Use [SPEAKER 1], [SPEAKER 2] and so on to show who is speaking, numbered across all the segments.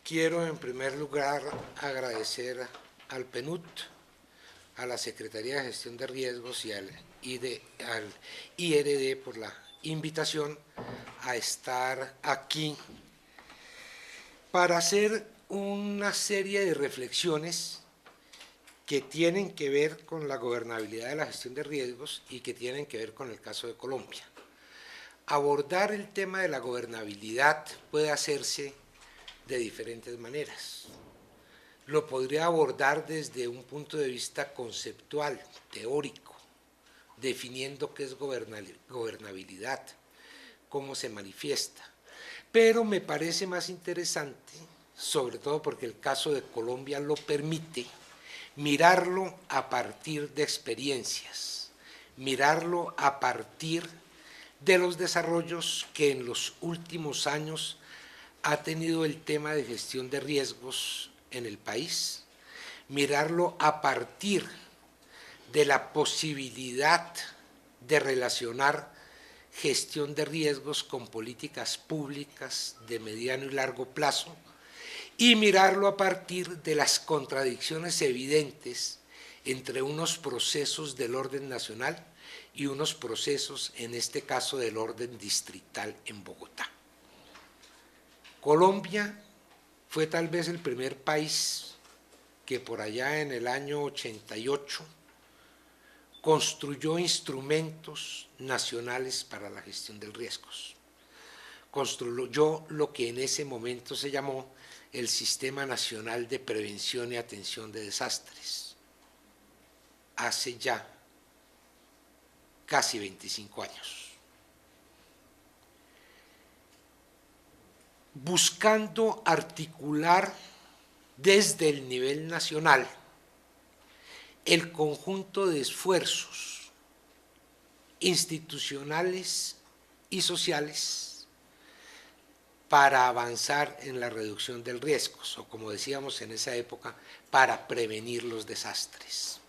[SPEAKER 1] Quiero en primer lugar agradecer al PNUD, a la Secretaría de Gestión de Riesgos y al IRD por la invitación a estar aquí para hacer una serie de reflexiones que tienen que ver con la gobernabilidad de la gestión de riesgos y que tienen que ver con el caso de Colombia. Abordar el tema de la gobernabilidad puede hacerse de diferentes maneras. Lo podría abordar desde un punto de vista conceptual, teórico, definiendo qué es gobernabilidad, cómo se manifiesta. Pero me parece más interesante, sobre todo porque el caso de Colombia lo permite, mirarlo a partir de experiencias, mirarlo a partir de los desarrollos que en los últimos años ha tenido el tema de gestión de riesgos en el país, mirarlo a partir de la posibilidad de relacionar gestión de riesgos con políticas públicas de mediano y largo plazo y mirarlo a partir de las contradicciones evidentes entre unos procesos del orden nacional y unos procesos, en este caso, del orden distrital en Bogotá. Colombia fue tal vez el primer país que por allá en el año 88 construyó instrumentos nacionales para la gestión de riesgos. Construyó lo que en ese momento se llamó el Sistema Nacional de Prevención y Atención de Desastres, hace ya casi 25 años. Buscando articular desde el nivel nacional el conjunto de esfuerzos institucionales y sociales para avanzar en la reducción del riesgo, o como decíamos en esa época, para prevenir los desastres.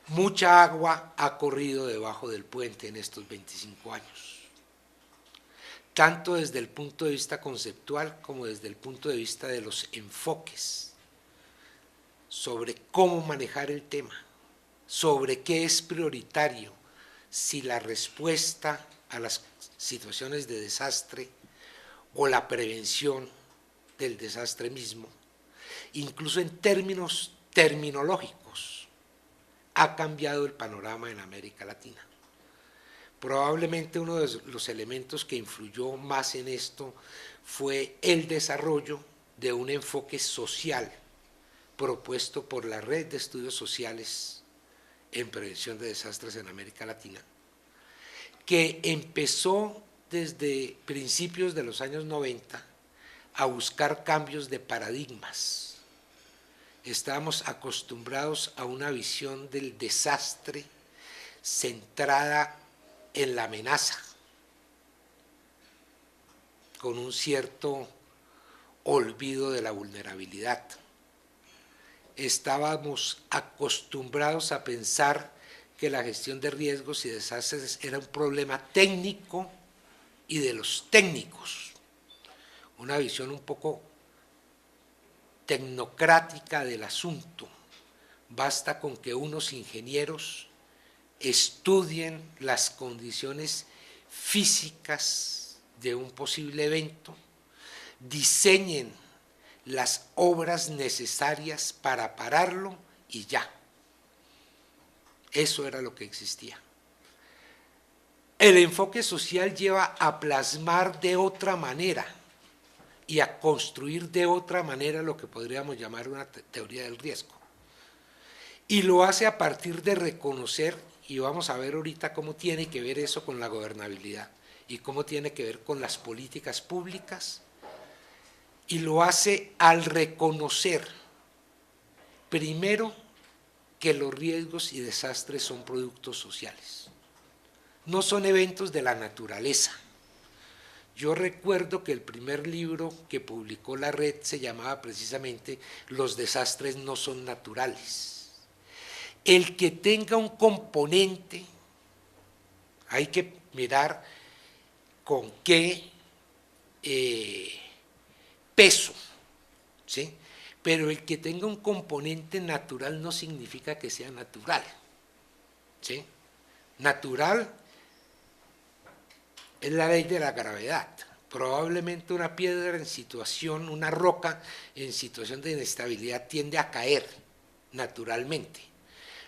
[SPEAKER 1] Mucha agua ha corrido debajo del puente en estos 25 años. Tanto desde el punto de vista conceptual como desde el punto de vista de los enfoques sobre cómo manejar el tema, sobre qué es prioritario, si la respuesta a las situaciones de desastre o la prevención del desastre mismo, incluso en términos terminológicos, ha cambiado el panorama en América Latina. Probablemente uno de los elementos que influyó más en esto fue el desarrollo de un enfoque social propuesto por la Red de Estudios Sociales en Prevención de Desastres en América Latina, que empezó desde principios de los años 90 a buscar cambios de paradigmas. Estábamos acostumbrados a una visión del desastre centrada en la amenaza, con un cierto olvido de la vulnerabilidad. Estábamos acostumbrados a pensar que la gestión de riesgos y desastres era un problema técnico y de los técnicos, una visión un poco tecnocrática del asunto. Basta con que unos ingenieros estudien las condiciones físicas de un posible evento, diseñen las obras necesarias para pararlo y ya. Eso era lo que existía. El enfoque social lleva a plasmar de otra manera y a construir de otra manera lo que podríamos llamar una teoría del riesgo. Y lo hace a partir de reconocer, y vamos a ver ahorita cómo tiene que ver eso con la gobernabilidad y cómo tiene que ver con las políticas públicas, y lo hace al reconocer, primero, que los riesgos y desastres son productos sociales, no son eventos de la naturaleza. Yo recuerdo que el primer libro que publicó la red se llamaba precisamente Los desastres no son naturales. El que tenga un componente, hay que mirar con qué peso ¿sí? Pero el que tenga un componente natural no significa que sea natural, ¿sí? Natural es la ley de la gravedad. Probablemente una piedra en situación, una roca en situación de inestabilidad tiende a caer naturalmente.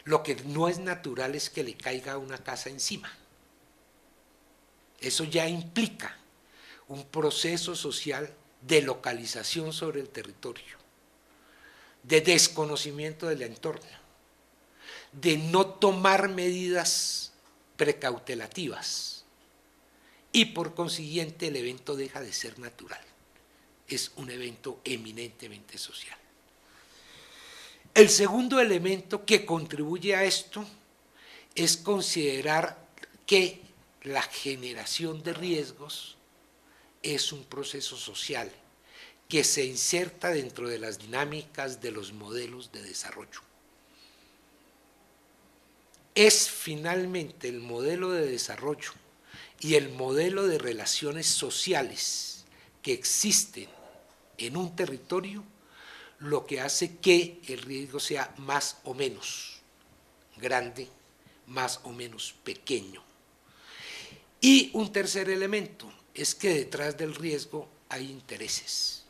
[SPEAKER 1] Lo que no es natural es que le caiga una casa encima. Eso ya implica un proceso social de localización sobre el territorio, de desconocimiento del entorno, de no tomar medidas precautelativas y por consiguiente el evento deja de ser natural, es un evento eminentemente social. El segundo elemento que contribuye a esto es considerar que la generación de riesgos es un proceso social que se inserta dentro de las dinámicas de los modelos de desarrollo. Es finalmente el modelo de desarrollo y el modelo de relaciones sociales que existen en un territorio lo que hace que el riesgo sea más o menos grande, más o menos pequeño. Y un tercer elemento es que detrás del riesgo hay intereses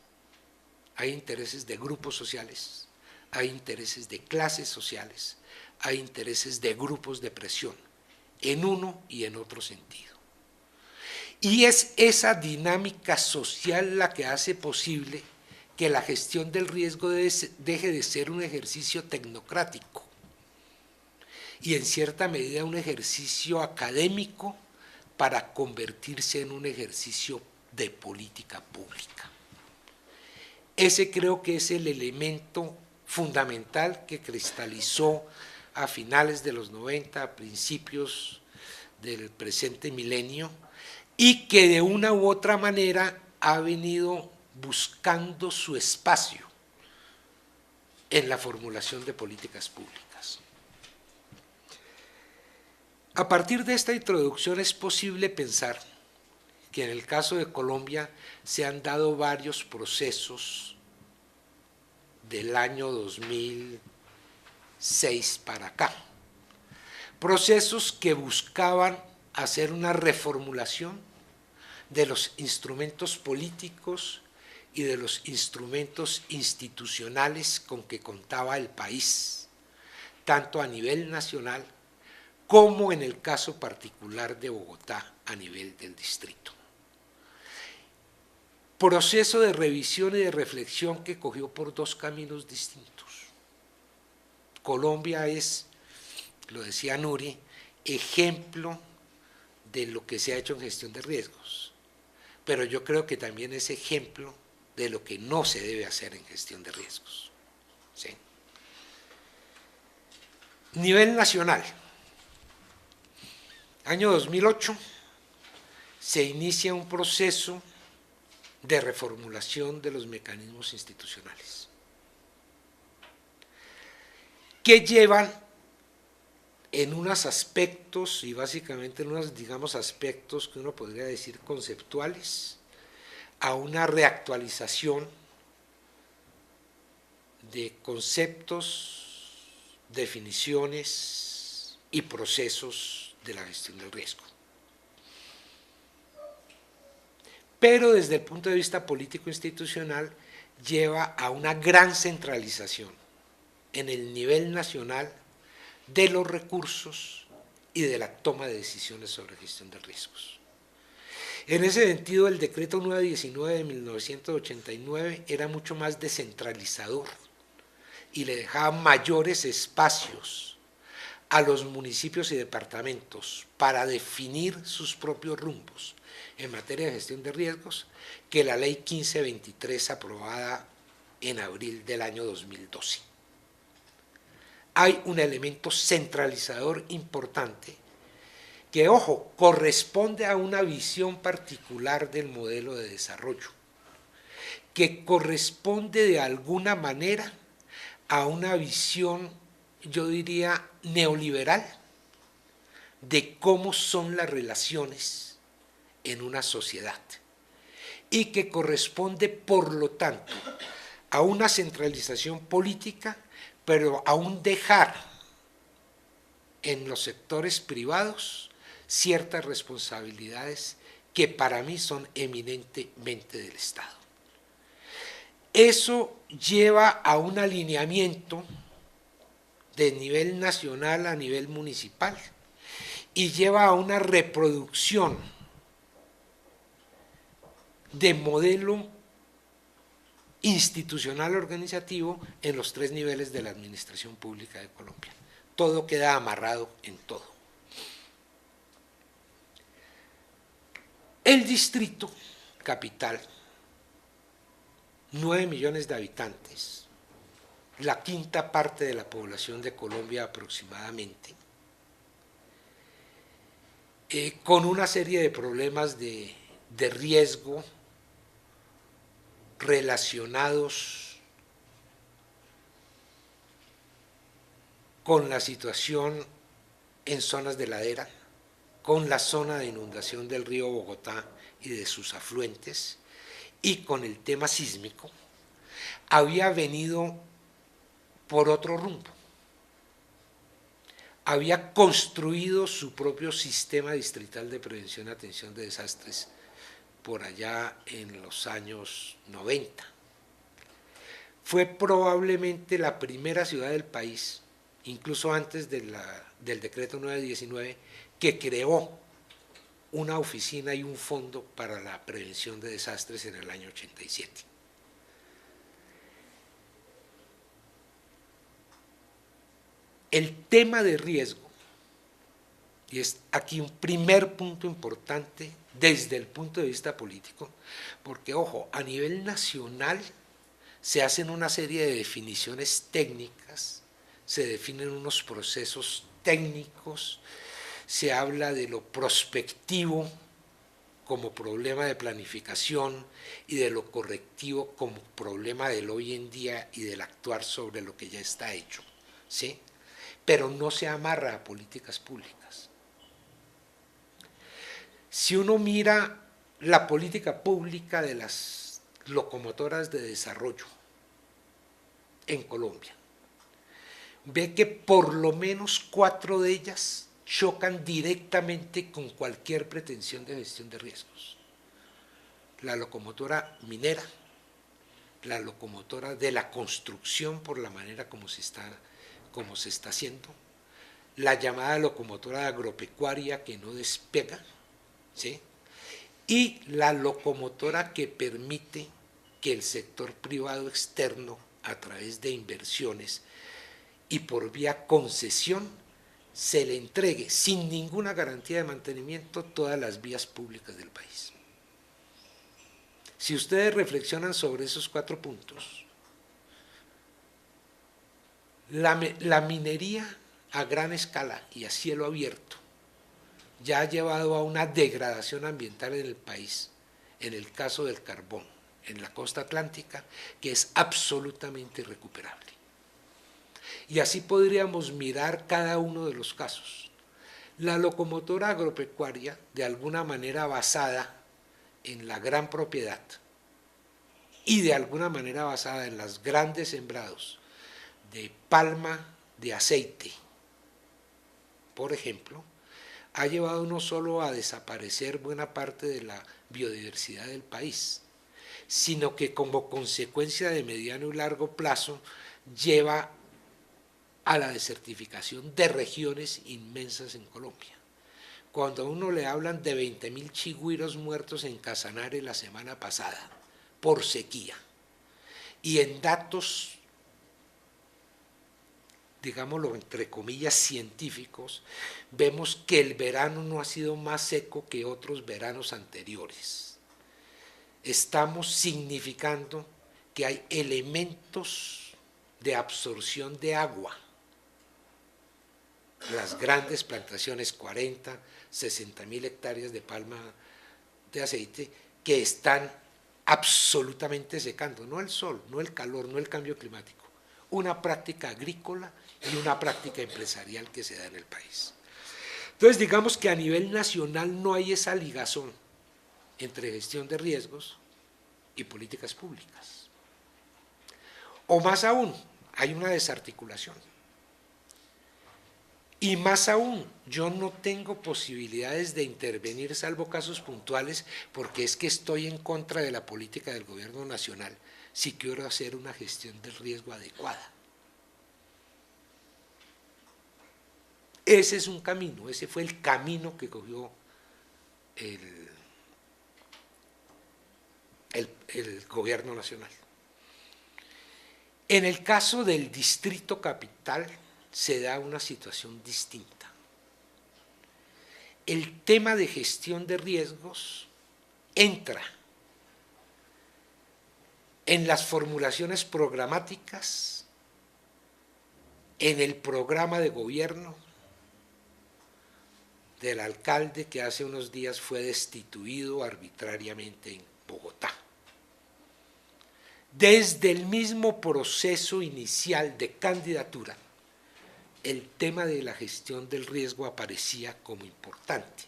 [SPEAKER 1] de grupos sociales, hay intereses de clases sociales, hay intereses de grupos de presión, en uno y en otro sentido. Y es esa dinámica social la que hace posible que la gestión del riesgo deje de ser un ejercicio tecnocrático y en cierta medida un ejercicio académico para convertirse en un ejercicio de política pública. Ese creo que es el elemento fundamental que cristalizó a finales de los 90, a principios del presente milenio, y que de una u otra manera ha venido buscando su espacio en la formulación de políticas públicas. A partir de esta introducción es posible pensar que en el caso de Colombia se han dado varios procesos del año 2006 para acá, procesos que buscaban hacer una reformulación de los instrumentos políticos y de los instrumentos institucionales con que contaba el país, tanto a nivel nacional como en el caso particular de Bogotá a nivel del distrito. Proceso de revisión y de reflexión que cogió por dos caminos distintos. Colombia es, lo decía Nuri, ejemplo de lo que se ha hecho en gestión de riesgos, pero yo creo que también es ejemplo de lo que no se debe hacer en gestión de riesgos. ¿Sí? Nivel nacional. Año 2008 se inicia un proceso de reformulación de los mecanismos institucionales que llevan en unos aspectos, y básicamente en unos, digamos, aspectos que uno podría decir conceptuales, a una reactualización de conceptos, definiciones y procesos de la gestión del riesgo. Pero desde el punto de vista político-institucional lleva a una gran centralización en el nivel nacional de los recursos y de la toma de decisiones sobre gestión de riesgos. En ese sentido, el decreto 919 de 1989 era mucho más descentralizador y le dejaba mayores espacios a los municipios y departamentos para definir sus propios rumbos en materia de gestión de riesgos que la ley 1523 aprobada en abril del año 2012. Hay un elemento centralizador importante que, ojo, corresponde a una visión particular del modelo de desarrollo, que corresponde de alguna manera a una visión, yo diría, neoliberal de cómo son las relaciones en una sociedad y que corresponde, por lo tanto, a una centralización política, pero a un dejar en los sectores privados ciertas responsabilidades que para mí son eminentemente del Estado. Eso lleva a un alineamiento de nivel nacional a nivel municipal y lleva a una reproducción de modelo institucional organizativo en los 3 niveles de la administración pública de Colombia. Todo queda amarrado en todo. El distrito capital, 9 millones de habitantes, la quinta parte de la población de Colombia aproximadamente, con una serie de problemas de riesgo relacionados con la situación en zonas de ladera, con la zona de inundación del río Bogotá y de sus afluentes, y con el tema sísmico, había venido por otro rumbo. Había construido su propio sistema distrital de prevención y atención de desastres por allá en los años 90. Fue probablemente la primera ciudad del país, incluso antes del decreto 919, que creó una oficina y un fondo para la prevención de desastres en el año 87. El tema de riesgo, y es aquí un primer punto importante desde el punto de vista político, porque, ojo, a nivel nacional se hacen una serie de definiciones técnicas, se definen unos procesos técnicos, se habla de lo prospectivo como problema de planificación y de lo correctivo como problema del hoy en día y del actuar sobre lo que ya está hecho, ¿sí? Pero no se amarra a políticas públicas. Si uno mira la política pública de las locomotoras de desarrollo en Colombia, ve que por lo menos 4 de ellas chocan directamente con cualquier pretensión de gestión de riesgos. La locomotora minera, la locomotora de la construcción por la manera como se está haciendo, la llamada locomotora agropecuaria que no despega, ¿sí? Y la locomotora que permite que el sector privado externo, a través de inversiones y por vía concesión, se le entregue sin ninguna garantía de mantenimiento todas las vías públicas del país. Si ustedes reflexionan sobre esos 4 puntos, la minería a gran escala y a cielo abierto ya ha llevado a una degradación ambiental en el país, en el caso del carbón, en la costa atlántica, que es absolutamente irrecuperable. Y así podríamos mirar cada uno de los casos. La locomotora agropecuaria, de alguna manera basada en la gran propiedad y de alguna manera basada en los grandes sembrados de palma de aceite, por ejemplo, ha llevado no solo a desaparecer buena parte de la biodiversidad del país, sino que como consecuencia de mediano y largo plazo lleva a la desertificación de regiones inmensas en Colombia. Cuando a uno le hablan de 20.000 chigüiros muertos en Casanare la semana pasada por sequía, y en datos, digámoslo entre comillas, científicos, vemos que el verano no ha sido más seco que otros veranos anteriores. Estamos significando que hay elementos de absorción de agua. Las grandes plantaciones, 40, 60.000 hectáreas de palma de aceite, que están absolutamente secando, no el sol, no el calor, no el cambio climático, una práctica agrícola y una práctica empresarial que se da en el país. Entonces, digamos que a nivel nacional no hay esa ligazón entre gestión de riesgos y políticas públicas. O más aún, hay una desarticulación. Y más aún, yo no tengo posibilidades de intervenir salvo casos puntuales porque es que estoy en contra de la política del gobierno nacional si quiero hacer una gestión del riesgo adecuada. Ese es un camino, ese fue el camino que cogió el gobierno nacional. En el caso del Distrito Capital se da una situación distinta. El tema de gestión de riesgos entra en las formulaciones programáticas, en el programa de gobierno del alcalde que hace unos días fue destituido arbitrariamente en Bogotá. Desde el mismo proceso inicial de candidatura, el tema de la gestión del riesgo aparecía como importante.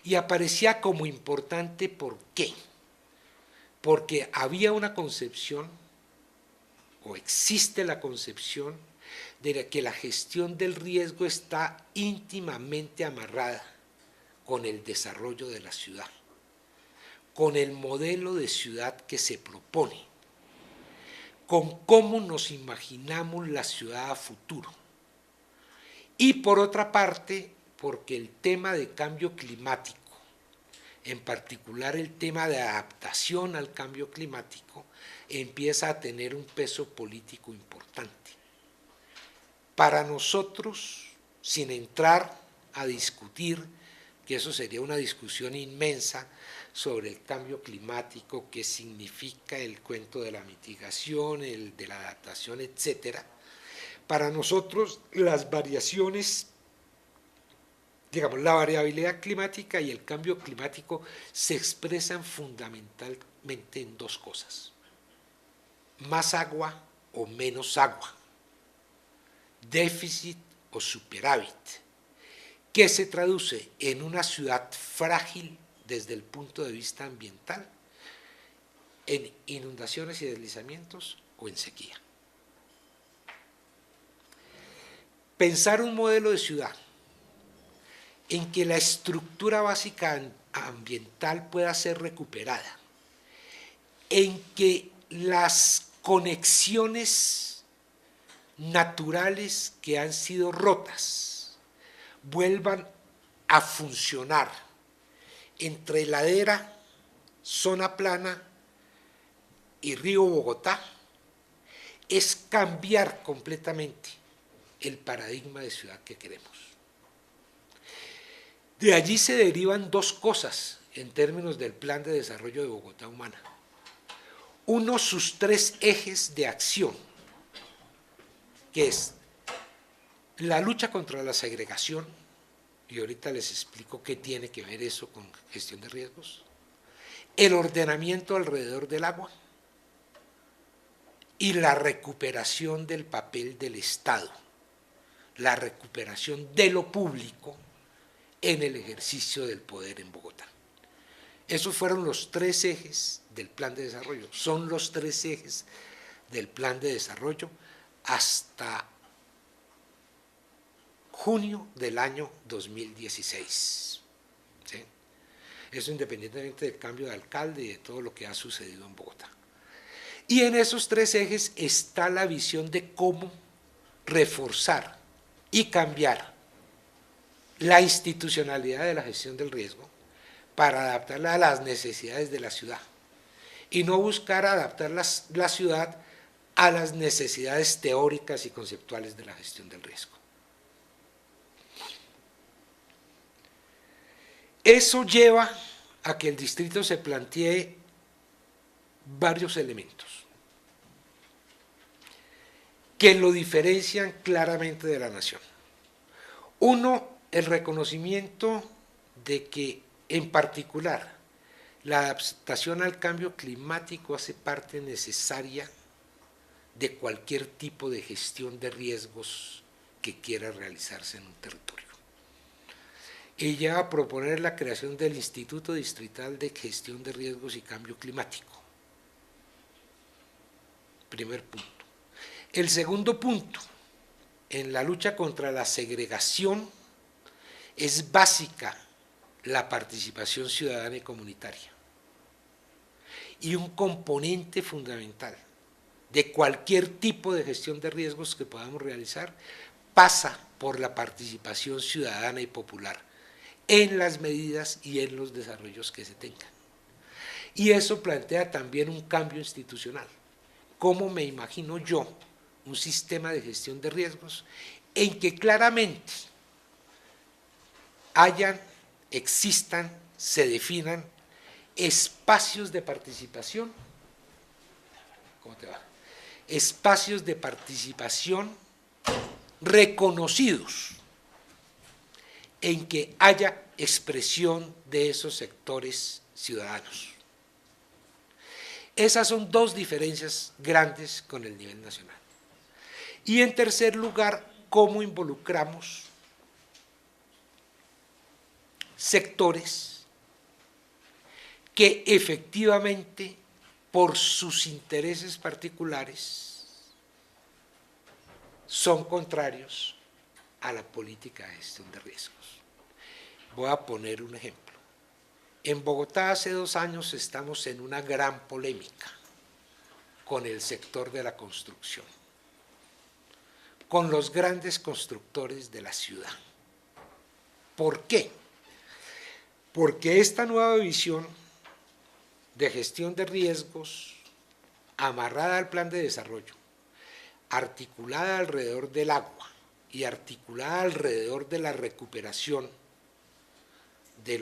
[SPEAKER 1] Y aparecía como importante, ¿por qué? Porque había una concepción, o existe la concepción, de que la gestión del riesgo está íntimamente amarrada con el desarrollo de la ciudad, con el modelo de ciudad que se propone, con cómo nos imaginamos la ciudad a futuro. Y por otra parte, porque el tema de cambio climático, en particular el tema de adaptación al cambio climático, empieza a tener un peso político importante. Para nosotros, sin entrar a discutir, que eso sería una discusión inmensa sobre el cambio climático, qué significa el cuento de la mitigación, el de la adaptación, etcétera. Para nosotros las variaciones, digamos, la variabilidad climática y el cambio climático se expresan fundamentalmente en dos cosas: más agua o menos agua, déficit o superávit, que se traduce en una ciudad frágil desde el punto de vista ambiental, en inundaciones y deslizamientos o en sequía. Pensar un modelo de ciudad en que la estructura básica ambiental pueda ser recuperada, en que las conexiones naturales que han sido rotas vuelvan a funcionar entre ladera, zona plana y río Bogotá, es cambiar completamente el paradigma de ciudad que queremos. De allí se derivan dos cosas en términos del Plan de Desarrollo de Bogotá Humana. Uno, sus tres ejes de acción, que es la lucha contra la segregación, y ahorita les explico qué tiene que ver eso con gestión de riesgos, el ordenamiento alrededor del agua y la recuperación del papel del Estado, la recuperación de lo público en el ejercicio del poder en Bogotá. Esos fueron los tres ejes del plan de desarrollo, son los tres ejes del plan de desarrollo hasta junio del año 2016. ¿Sí? Eso independientemente del cambio de alcalde y de todo lo que ha sucedido en Bogotá. Y en esos tres ejes está la visión de cómo reforzar y cambiar la institucionalidad de la gestión del riesgo para adaptarla a las necesidades de la ciudad y no buscar adaptar la ciudad a las necesidades teóricas y conceptuales de la gestión del riesgo. Eso lleva a que el distrito se plantee varios elementos que lo diferencian claramente de la nación. Uno, el reconocimiento de que, en particular, la adaptación al cambio climático hace parte necesaria de cualquier tipo de gestión de riesgos que quiera realizarse en un territorio. Ella va a proponer la creación del Instituto Distrital de Gestión de Riesgos y Cambio Climático. Primer punto. El segundo punto, en la lucha contra la segregación, es básica la participación ciudadana y comunitaria. Y un componente fundamental de cualquier tipo de gestión de riesgos que podamos realizar pasa por la participación ciudadana y popular en las medidas y en los desarrollos que se tengan. Y eso plantea también un cambio institucional. ¿Cómo me imagino yo un sistema de gestión de riesgos en que claramente existan, se definan espacios de participación? ¿Cómo te va? Espacios de participación reconocidos, en que haya expresión de esos sectores ciudadanos. Esas son dos diferencias grandes con el nivel nacional. Y en tercer lugar, cómo involucramos sectores que efectivamente, por sus intereses particulares, son contrarios a la política de gestión de riesgos. Voy a poner un ejemplo. En Bogotá hace 2 años estamos en una gran polémica con el sector de la construcción, con los grandes constructores de la ciudad. ¿Por qué? Porque esta nueva visión de gestión de riesgos, amarrada al plan de desarrollo, articulada alrededor del agua y articulada alrededor de la recuperación de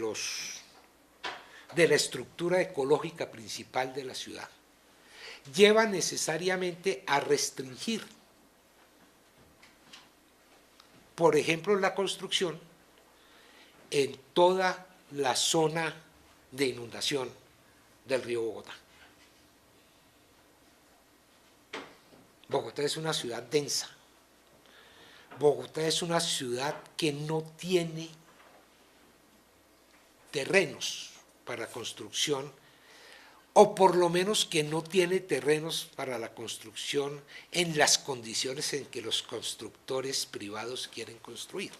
[SPEAKER 1] la estructura ecológica principal de la ciudad, lleva necesariamente a restringir, por ejemplo, la construcción en toda la zona de inundación del río Bogotá. Bogotá es una ciudad densa. Bogotá es una ciudad que no tiene terrenos para construcción, o por lo menos que no tiene terrenos para la construcción en las condiciones en que los constructores privados quieren construir.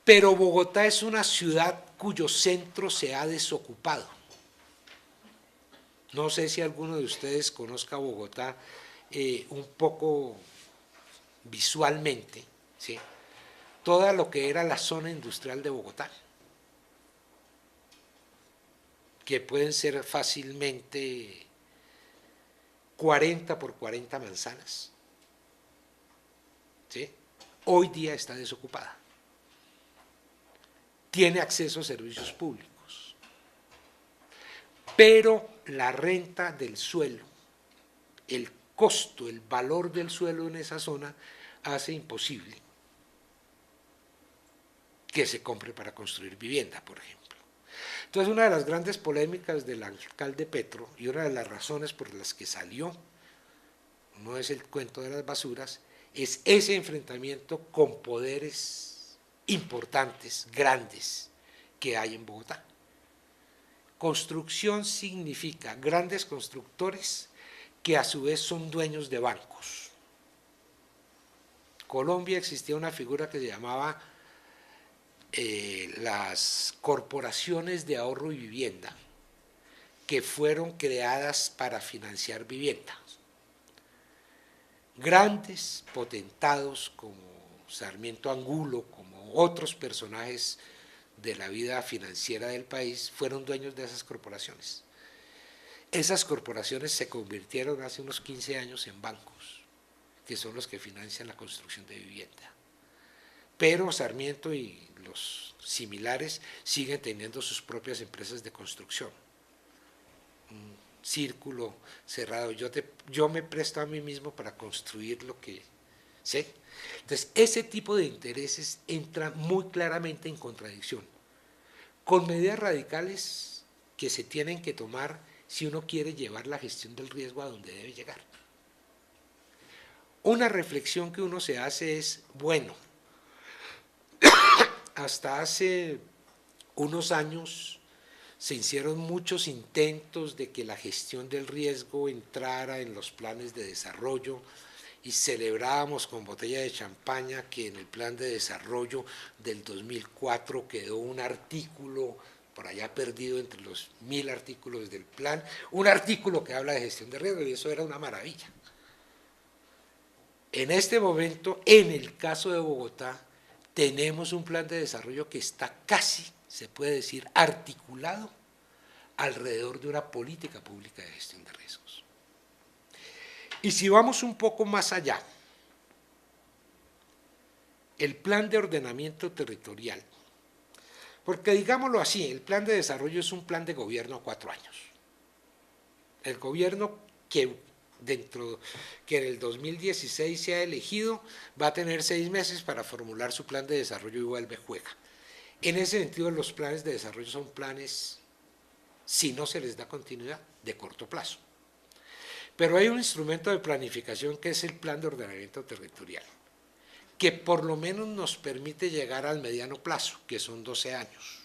[SPEAKER 1] Pero Bogotá es una ciudad cuyo centro se ha desocupado. No sé si alguno de ustedes conozca Bogotá un poco visualmente, ¿sí? Todo lo que era la zona industrial de Bogotá, que pueden ser fácilmente 40 por 40 manzanas, ¿sí? Hoy día está desocupada. Tiene acceso a servicios públicos, pero la renta del suelo, el costo, el valor del suelo en esa zona hace imposible que se compre para construir vivienda, por ejemplo. Entonces, una de las grandes polémicas del alcalde Petro y una de las razones por las que salió, no es el cuento de las basuras, es ese enfrentamiento con poderes importantes, grandes, que hay en Bogotá. Construcción significa grandes constructores que a su vez son dueños de bancos. En Colombia existía una figura que se llamaba las corporaciones de ahorro y vivienda, que fueron creadas para financiar viviendas. Grandes potentados como Sarmiento Angulo, como otros personajes de la vida financiera del país, fueron dueños de esas corporaciones. Esas corporaciones se convirtieron hace unos 15 años en bancos, que son los que financian la construcción de vivienda. Pero Sarmiento y los similares siguen teniendo sus propias empresas de construcción. Un círculo cerrado. Yo me presto a mí mismo para construir lo que sé. Entonces, ese tipo de intereses entra muy claramente en contradicción con medidas radicales que se tienen que tomar si uno quiere llevar la gestión del riesgo a donde debe llegar. Una reflexión que uno se hace es, bueno, hasta hace unos años se hicieron muchos intentos de que la gestión del riesgo entrara en los planes de desarrollo y celebrábamos con botella de champaña que en el plan de desarrollo del 2004 quedó un artículo por allá perdido entre los 1000 artículos del plan, un artículo que habla de gestión de riesgo, y eso era una maravilla. En este momento, en el caso de Bogotá, tenemos un plan de desarrollo que está casi, se puede decir, articulado alrededor de una política pública de gestión de riesgos. Y si vamos un poco más allá, el plan de ordenamiento territorial, porque digámoslo así, el plan de desarrollo es un plan de gobierno a 4 años. El gobierno que en el 2016 se ha elegido va a tener 6 meses para formular su plan de desarrollo y vuelve, juega. En ese sentido, los planes de desarrollo son planes, si no se les da continuidad, de corto plazo. Pero hay un instrumento de planificación que es el plan de ordenamiento territorial, que por lo menos nos permite llegar al mediano plazo, que son 12 años.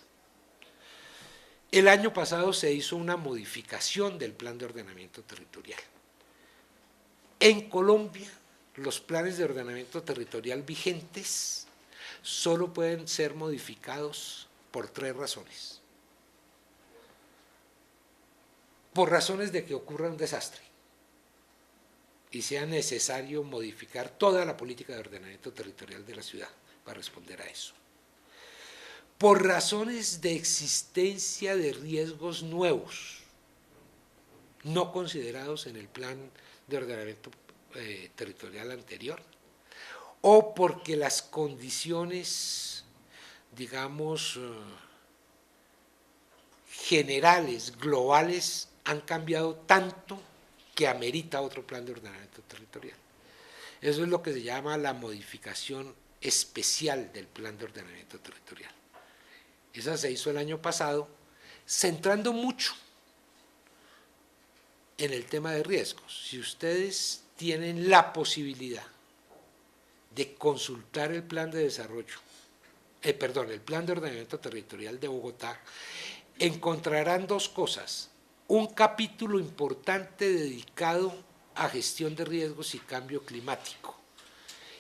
[SPEAKER 1] El año pasado se hizo una modificación del plan de ordenamiento territorial. En Colombia, los planes de ordenamiento territorial vigentes solo pueden ser modificados por 3 razones. Por razones de que ocurra un desastre y sea necesario modificar toda la política de ordenamiento territorial de la ciudad para responder a eso. Por razones de existencia de riesgos nuevos, no considerados en el plan de ordenamiento territorial anterior, o porque las condiciones, digamos, generales, globales, han cambiado tanto que amerita otro plan de ordenamiento territorial. Eso es lo que se llama la modificación especial del plan de ordenamiento territorial. Esa se hizo el año pasado, centrando mucho en el tema de riesgos. Si ustedes tienen la posibilidad de consultar el plan de desarrollo, el plan de ordenamiento territorial de Bogotá, encontrarán 2 cosas. Un capítulo importante dedicado a gestión de riesgos y cambio climático.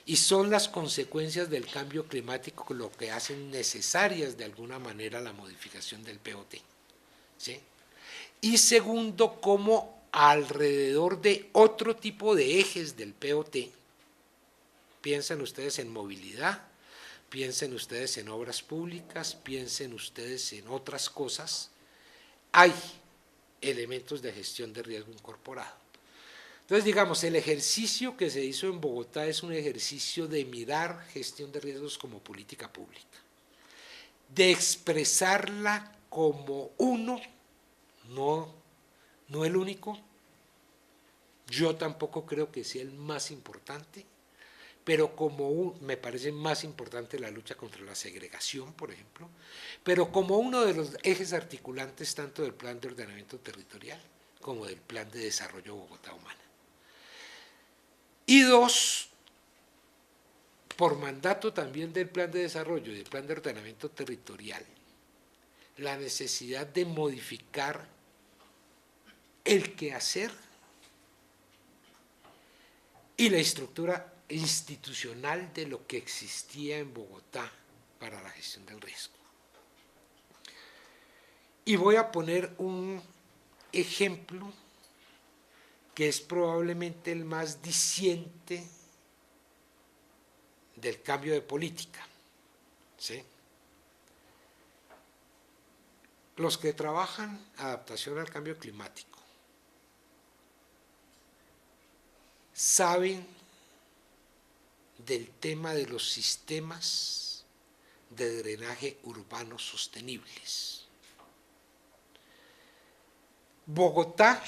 [SPEAKER 1] Y son las consecuencias del cambio climático lo que hacen necesarias de alguna manera la modificación del POT. ¿Sí? Y segundo, cómo alrededor de otro tipo de ejes del POT, piensen ustedes en movilidad, piensen ustedes en obras públicas, piensen ustedes en otras cosas, hay elementos de gestión de riesgo incorporado. Entonces, digamos, el ejercicio que se hizo en Bogotá es un ejercicio de mirar gestión de riesgos como política pública, de expresarla como uno, no el único, yo tampoco creo que sea el más importante, pero me parece más importante la lucha contra la segregación, por ejemplo, pero como uno de los ejes articulantes tanto del plan de ordenamiento territorial como del plan de desarrollo Bogotá Humana. Y 2, por mandato también del plan de desarrollo y del plan de ordenamiento territorial, la necesidad de modificar el quehacer y la estructura institucional de lo que existía en Bogotá para la gestión del riesgo. Y voy a poner un ejemplo que es probablemente el más diciente del cambio de política. ¿Sí? Los que trabajan adaptación al cambio climático saben del tema de los sistemas de drenaje urbano sostenibles. Bogotá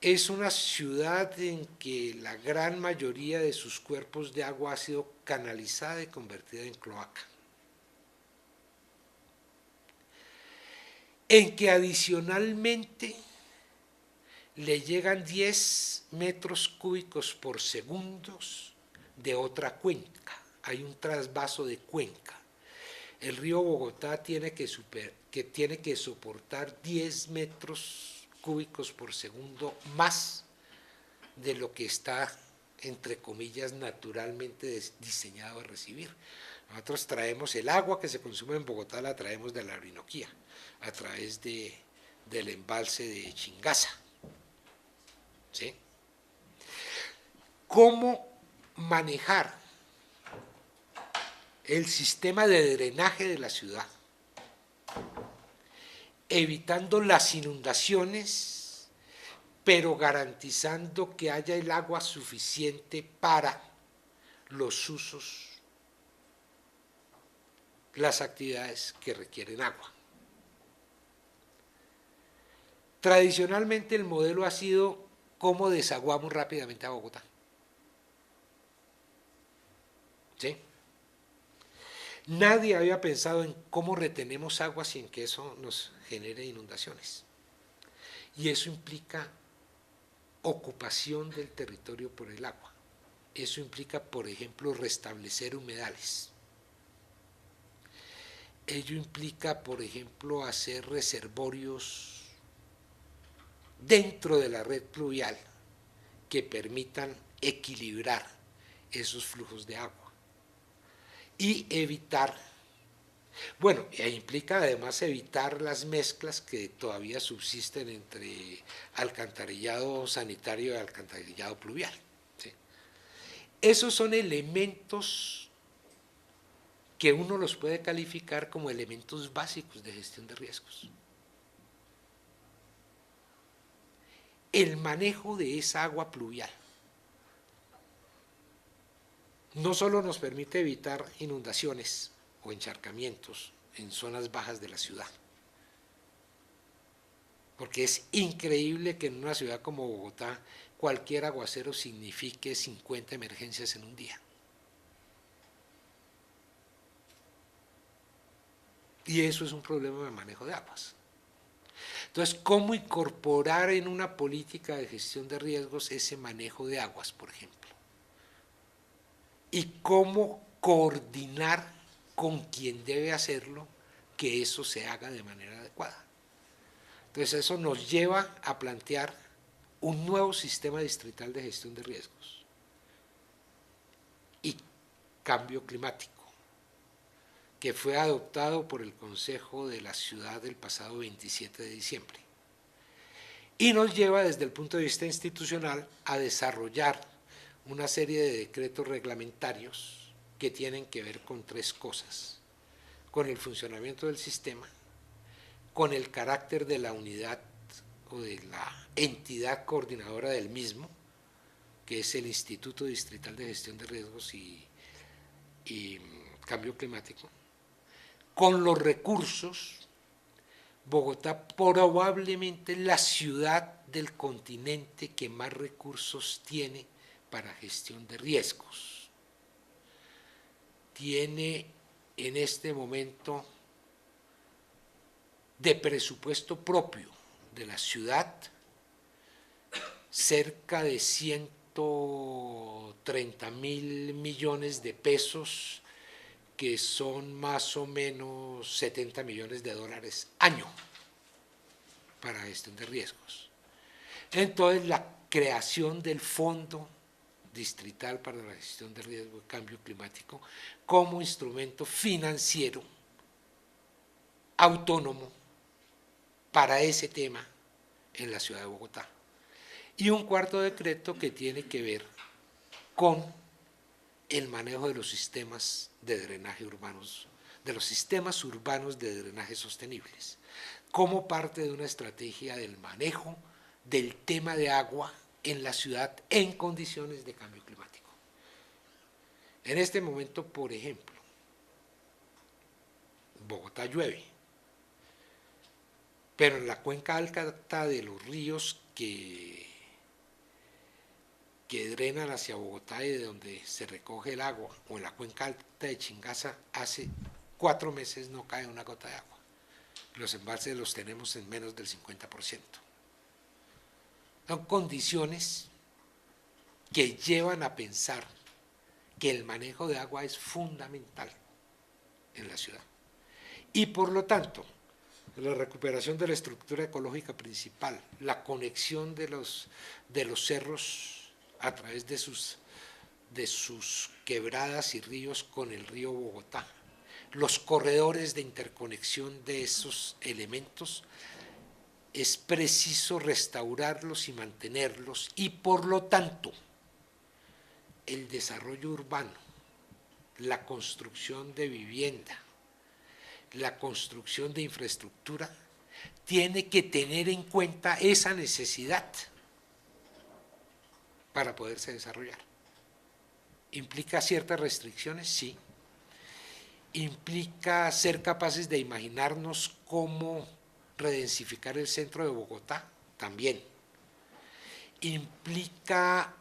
[SPEAKER 1] es una ciudad en que la gran mayoría de sus cuerpos de agua ha sido canalizada y convertida en cloaca. En que adicionalmente le llegan 10 metros cúbicos por segundo de otra cuenca, hay un trasvaso de cuenca. el río Bogotá tiene que soportar 10 metros cúbicos por segundo más de lo que está, entre comillas, naturalmente diseñado a recibir. Nosotros traemos el agua que se consume en Bogotá, la traemos de la Orinoquía, a través del embalse de Chingaza. ¿Sí? ¿Cómo manejar el sistema de drenaje de la ciudad, evitando las inundaciones, pero garantizando que haya el agua suficiente para los usos, las actividades que requieren agua? Tradicionalmente el modelo ha sido cómo desaguamos rápidamente a Bogotá. ¿Sí? Nadie había pensado en cómo retenemos agua sin que eso nos genere inundaciones. Y eso implica ocupación del territorio por el agua. Eso implica, por ejemplo, restablecer humedales. Ello implica, por ejemplo, hacer reservorios dentro de la red pluvial que permitan equilibrar esos flujos de agua y evitar, bueno, e implica además evitar las mezclas que todavía subsisten entre alcantarillado sanitario y alcantarillado pluvial. ¿Sí? Esos son elementos que uno los puede calificar como elementos básicos de gestión de riesgos. El manejo de esa agua pluvial no solo nos permite evitar inundaciones o encharcamientos en zonas bajas de la ciudad, porque es increíble que en una ciudad como Bogotá cualquier aguacero signifique 50 emergencias en un día. Y eso es un problema de manejo de aguas. Entonces, ¿cómo incorporar en una política de gestión de riesgos ese manejo de aguas, por ejemplo? Y cómo coordinar con quien debe hacerlo que eso se haga de manera adecuada. Entonces, eso nos lleva a plantear un nuevo sistema distrital de gestión de riesgos y cambio climático, que fue adoptado por el Consejo de la Ciudad el pasado 27 de diciembre. Y nos lleva desde el punto de vista institucional a desarrollar una serie de decretos reglamentarios que tienen que ver con tres cosas: con el funcionamiento del sistema, con el carácter de la unidad o de la entidad coordinadora del mismo, que es el Instituto Distrital de Gestión de Riesgos y Cambio Climático, con los recursos. Bogotá probablemente la ciudad del continente que más recursos tiene para gestión de riesgos. Tiene en este momento de presupuesto propio de la ciudad cerca de 130.000 millones de pesos, que son más o menos 70 millones de dólares año para gestión de riesgos. Entonces, la creación del Fondo Distrital para la Gestión de Riesgo de Cambio Climático como instrumento financiero autónomo para ese tema en la ciudad de Bogotá. Y un cuarto decreto que tiene que ver con el manejo de los sistemas de drenaje urbanos, de los sistemas urbanos de drenaje sostenibles, como parte de una estrategia del manejo del tema de agua en la ciudad en condiciones de cambio climático. En este momento, por ejemplo, Bogotá llueve, pero en la cuenca alta de los ríos que drenan hacia Bogotá y de donde se recoge el agua, o en la cuenca alta de Chingaza, hace 4 meses no cae una gota de agua. Los embalses los tenemos en menos del 50%. Son condiciones que llevan a pensar que el manejo de agua es fundamental en la ciudad. Y por lo tanto, la recuperación de la estructura ecológica principal, la conexión de los cerros a través de sus quebradas y ríos con el río Bogotá, los corredores de interconexión de esos elementos, es preciso restaurarlos y mantenerlos, y por lo tanto el desarrollo urbano, la construcción de vivienda, la construcción de infraestructura, tiene que tener en cuenta esa necesidad para poderse desarrollar. ¿Implica ciertas restricciones? Sí. ¿Implica ser capaces de imaginarnos cómo redensificar el centro de Bogotá? También. ¿Implica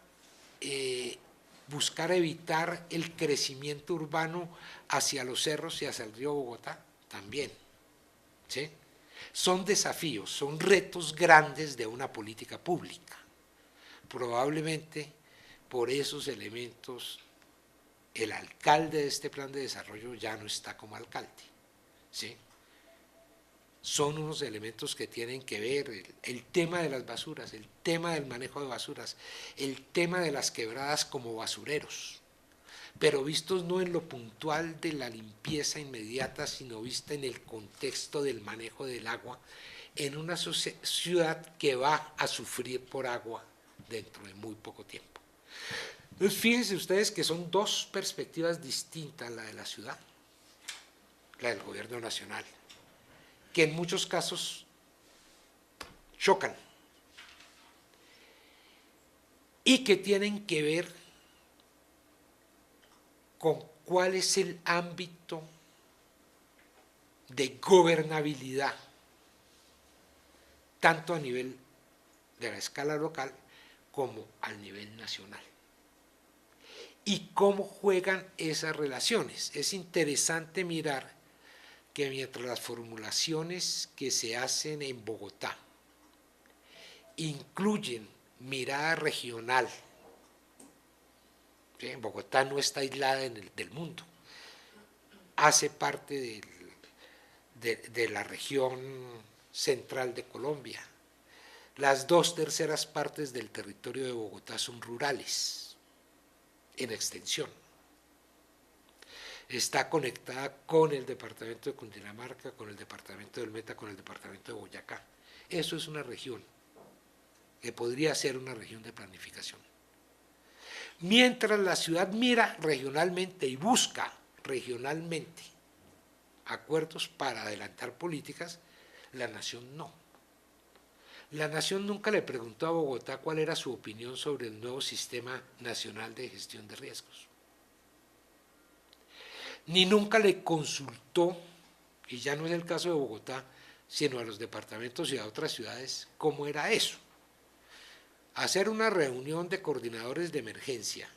[SPEAKER 1] buscar evitar el crecimiento urbano hacia los cerros y hacia el río Bogotá? También. ¿Sí? Son desafíos, son retos grandes de una política pública. Probablemente por esos elementos el alcalde de este plan de desarrollo ya no está como alcalde. ¿Sí? Son unos elementos que tienen que ver el tema de las basuras, el tema del manejo de basuras, el tema de las quebradas como basureros, pero vistos no en lo puntual de la limpieza inmediata, sino vista en el contexto del manejo del agua en una ciudad que va a sufrir por agua dentro de muy poco tiempo. Entonces, fíjense ustedes que son dos perspectivas distintas, la de la ciudad, la del gobierno nacional, que en muchos casos chocan y que tienen que ver con cuál es el ámbito de gobernabilidad, tanto a nivel de la escala local como al nivel nacional. Y cómo juegan esas relaciones. Es interesante mirar que mientras las formulaciones que se hacen en Bogotá incluyen mirada regional, ¿sí? Bogotá no está aislada del mundo, hace parte de la región central de Colombia. Las 2/3 partes del territorio de Bogotá son rurales, en extensión. Está conectada con el departamento de Cundinamarca, con el departamento del Meta, con el departamento de Boyacá. Eso es una región que podría ser una región de planificación. Mientras la ciudad mira regionalmente y busca regionalmente acuerdos para adelantar políticas, la nación no. La nación nunca le preguntó a Bogotá cuál era su opinión sobre el nuevo Sistema Nacional de Gestión de Riesgos. Ni nunca le consultó, y ya no es el caso de Bogotá, sino a los departamentos y a otras ciudades, cómo era eso. Hacer una reunión de coordinadores de emergencia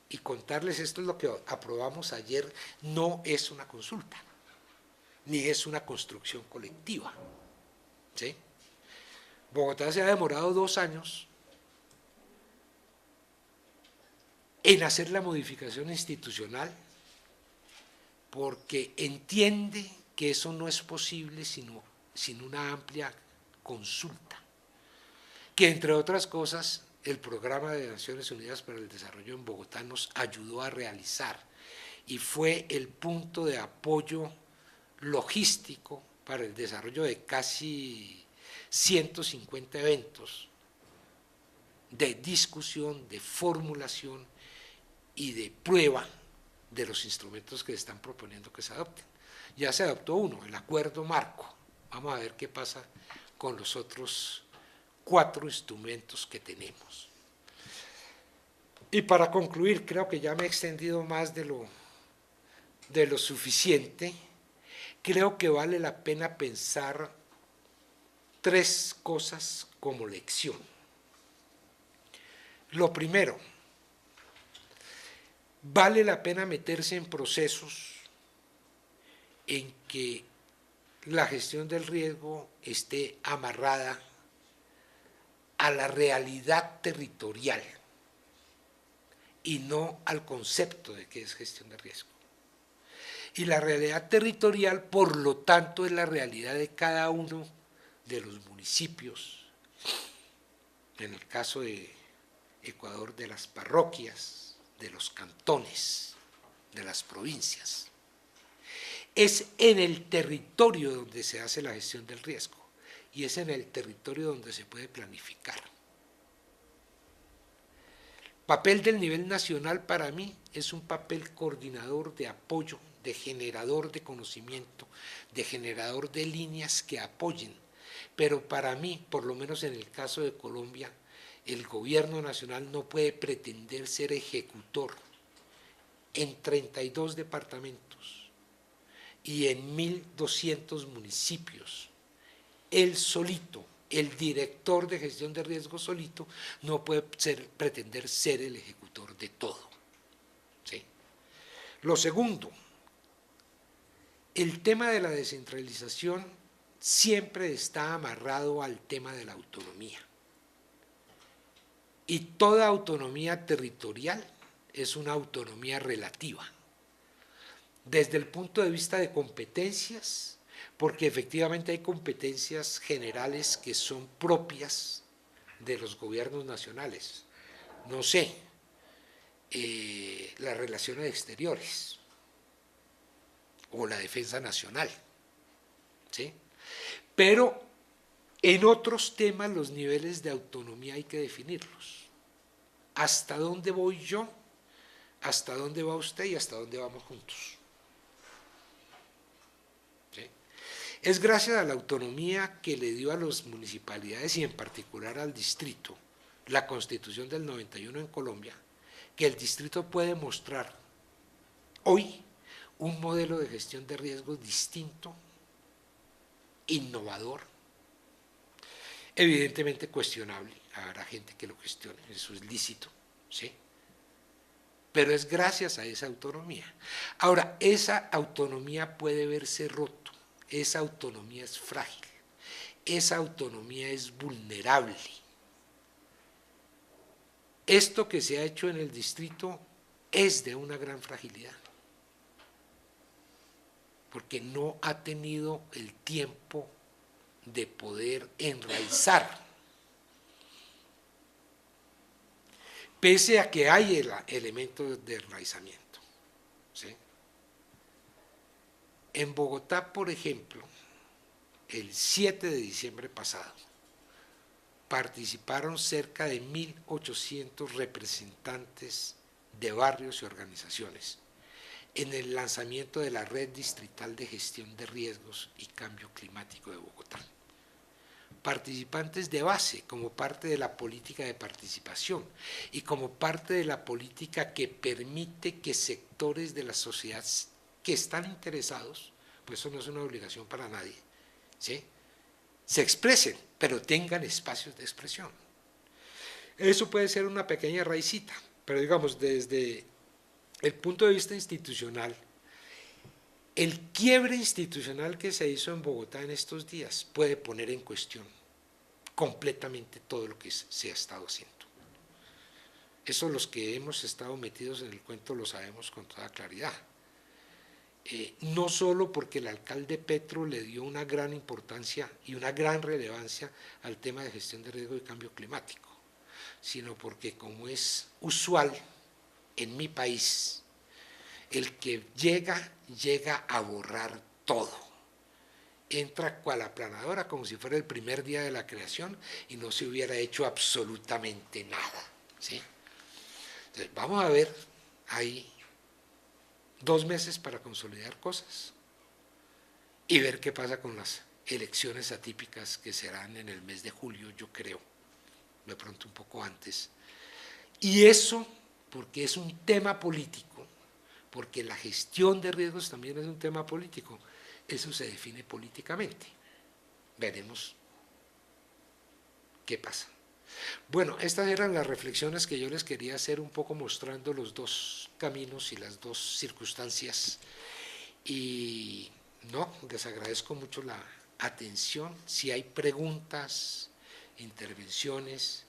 [SPEAKER 1] y contarles esto es lo que aprobamos ayer, no es una consulta, ni es una construcción colectiva. ¿Sí? Bogotá se ha demorado 2 años en hacer la modificación institucional porque entiende que eso no es posible sin una amplia consulta, que entre otras cosas el Programa de Naciones Unidas para el Desarrollo en Bogotá nos ayudó a realizar y fue el punto de apoyo logístico para el desarrollo de casi 150 eventos de discusión, de formulación y de prueba de los instrumentos que están proponiendo que se adopten. Ya se adoptó uno, el acuerdo marco. Vamos a ver qué pasa con los otros 4 instrumentos que tenemos. Y para concluir, creo que ya me he extendido más de lo suficiente. Creo que vale la pena pensar 3 cosas como lección. Lo primero, vale la pena meterse en procesos en que la gestión del riesgo esté amarrada a la realidad territorial y no al concepto de qué es gestión de riesgo. Y la realidad territorial, por lo tanto, es la realidad de cada uno de los municipios, en el caso de Ecuador, de las parroquias, de los cantones, de las provincias. Es en el territorio donde se hace la gestión del riesgo y es en el territorio donde se puede planificar. Papel del nivel nacional para mí es un papel coordinador de apoyo, de generador de conocimiento, de generador de líneas que apoyen. Pero para mí, por lo menos en el caso de Colombia, el gobierno nacional no puede pretender ser ejecutor en 32 departamentos y en 1.200 municipios. Él solito, el director de gestión de riesgo solito, no puede pretender ser el ejecutor de todo. ¿Sí? Lo segundo, el tema de la descentralización siempre está amarrado al tema de la autonomía. Y toda autonomía territorial es una autonomía relativa. Desde el punto de vista de competencias, porque efectivamente hay competencias generales que son propias de los gobiernos nacionales. No sé, las relaciones exteriores o la defensa nacional, ¿sí? Pero en otros temas los niveles de autonomía hay que definirlos. ¿Hasta dónde voy yo? ¿Hasta dónde va usted? ¿Y hasta dónde vamos juntos? ¿Sí? Es gracias a la autonomía que le dio a las municipalidades y en particular al distrito la Constitución del 91 en Colombia, que el distrito puede mostrar hoy un modelo de gestión de riesgos distinto, innovador, evidentemente cuestionable, habrá gente que lo cuestione, eso es lícito, ¿sí? Pero es gracias a esa autonomía. Ahora, esa autonomía puede verse roto, esa autonomía es frágil, esa autonomía es vulnerable. Esto que se ha hecho en el distrito es de una gran fragilidad, porque no ha tenido el tiempo de poder enraizar, pese a que hay el elemento de enraizamiento, ¿sí? En Bogotá, por ejemplo, el 7 de diciembre pasado, participaron cerca de 1.800 representantes de barrios y organizaciones en el lanzamiento de la Red Distrital de Gestión de Riesgos y Cambio Climático de Bogotá. Participantes de base, como parte de la política de participación y como parte de la política que permite que sectores de la sociedad que están interesados, pues eso no es una obligación para nadie, ¿sí?, se expresen, pero tengan espacios de expresión. Eso puede ser una pequeña raicita, pero digamos, desde el punto de vista institucional, el quiebre institucional que se hizo en Bogotá en estos días puede poner en cuestión completamente todo lo que se ha estado haciendo. Eso los que hemos estado metidos en el cuento lo sabemos con toda claridad. No solo porque el alcalde Petro le dio una gran importancia y una gran relevancia al tema de gestión de riesgo y cambio climático, sino porque, como es usual en mi país, el que llega a borrar todo. Entra cual aplanadora como si fuera el primer día de la creación y no se hubiera hecho absolutamente nada, ¿sí? Entonces, vamos a ver ahí 2 meses para consolidar cosas y ver qué pasa con las elecciones atípicas que serán en el mes de julio, yo creo, de pronto un poco antes. Y eso porque es un tema político, porque la gestión de riesgos también es un tema político, eso se define políticamente. Veremos qué pasa. Bueno, estas eran las reflexiones que yo les quería hacer, un poco mostrando los dos caminos y las dos circunstancias. Y no, les agradezco mucho la atención. Si hay preguntas, intervenciones,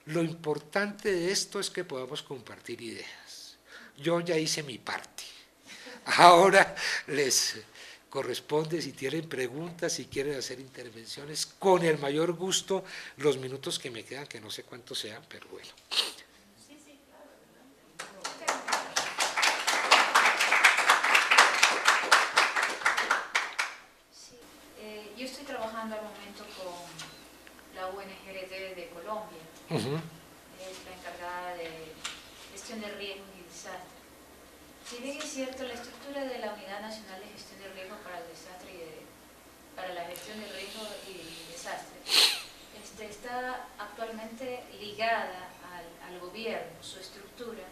[SPEAKER 1] lo importante de esto es que podamos compartir ideas. Yo ya hice mi parte. Ahora les corresponde, si tienen preguntas, si quieren hacer intervenciones, con el mayor gusto, los minutos que me quedan, que no sé cuántos sean, pero bueno.
[SPEAKER 2] Yo estoy trabajando al momento con la UNGRD de Colombia, es la encargada de gestión de riesgos y desastres. Si bien es cierto, la estructura de la Unidad Nacional de Gestión de Riesgos para el Desastre para la gestión de riesgos y desastres está actualmente ligada al gobierno, su estructura,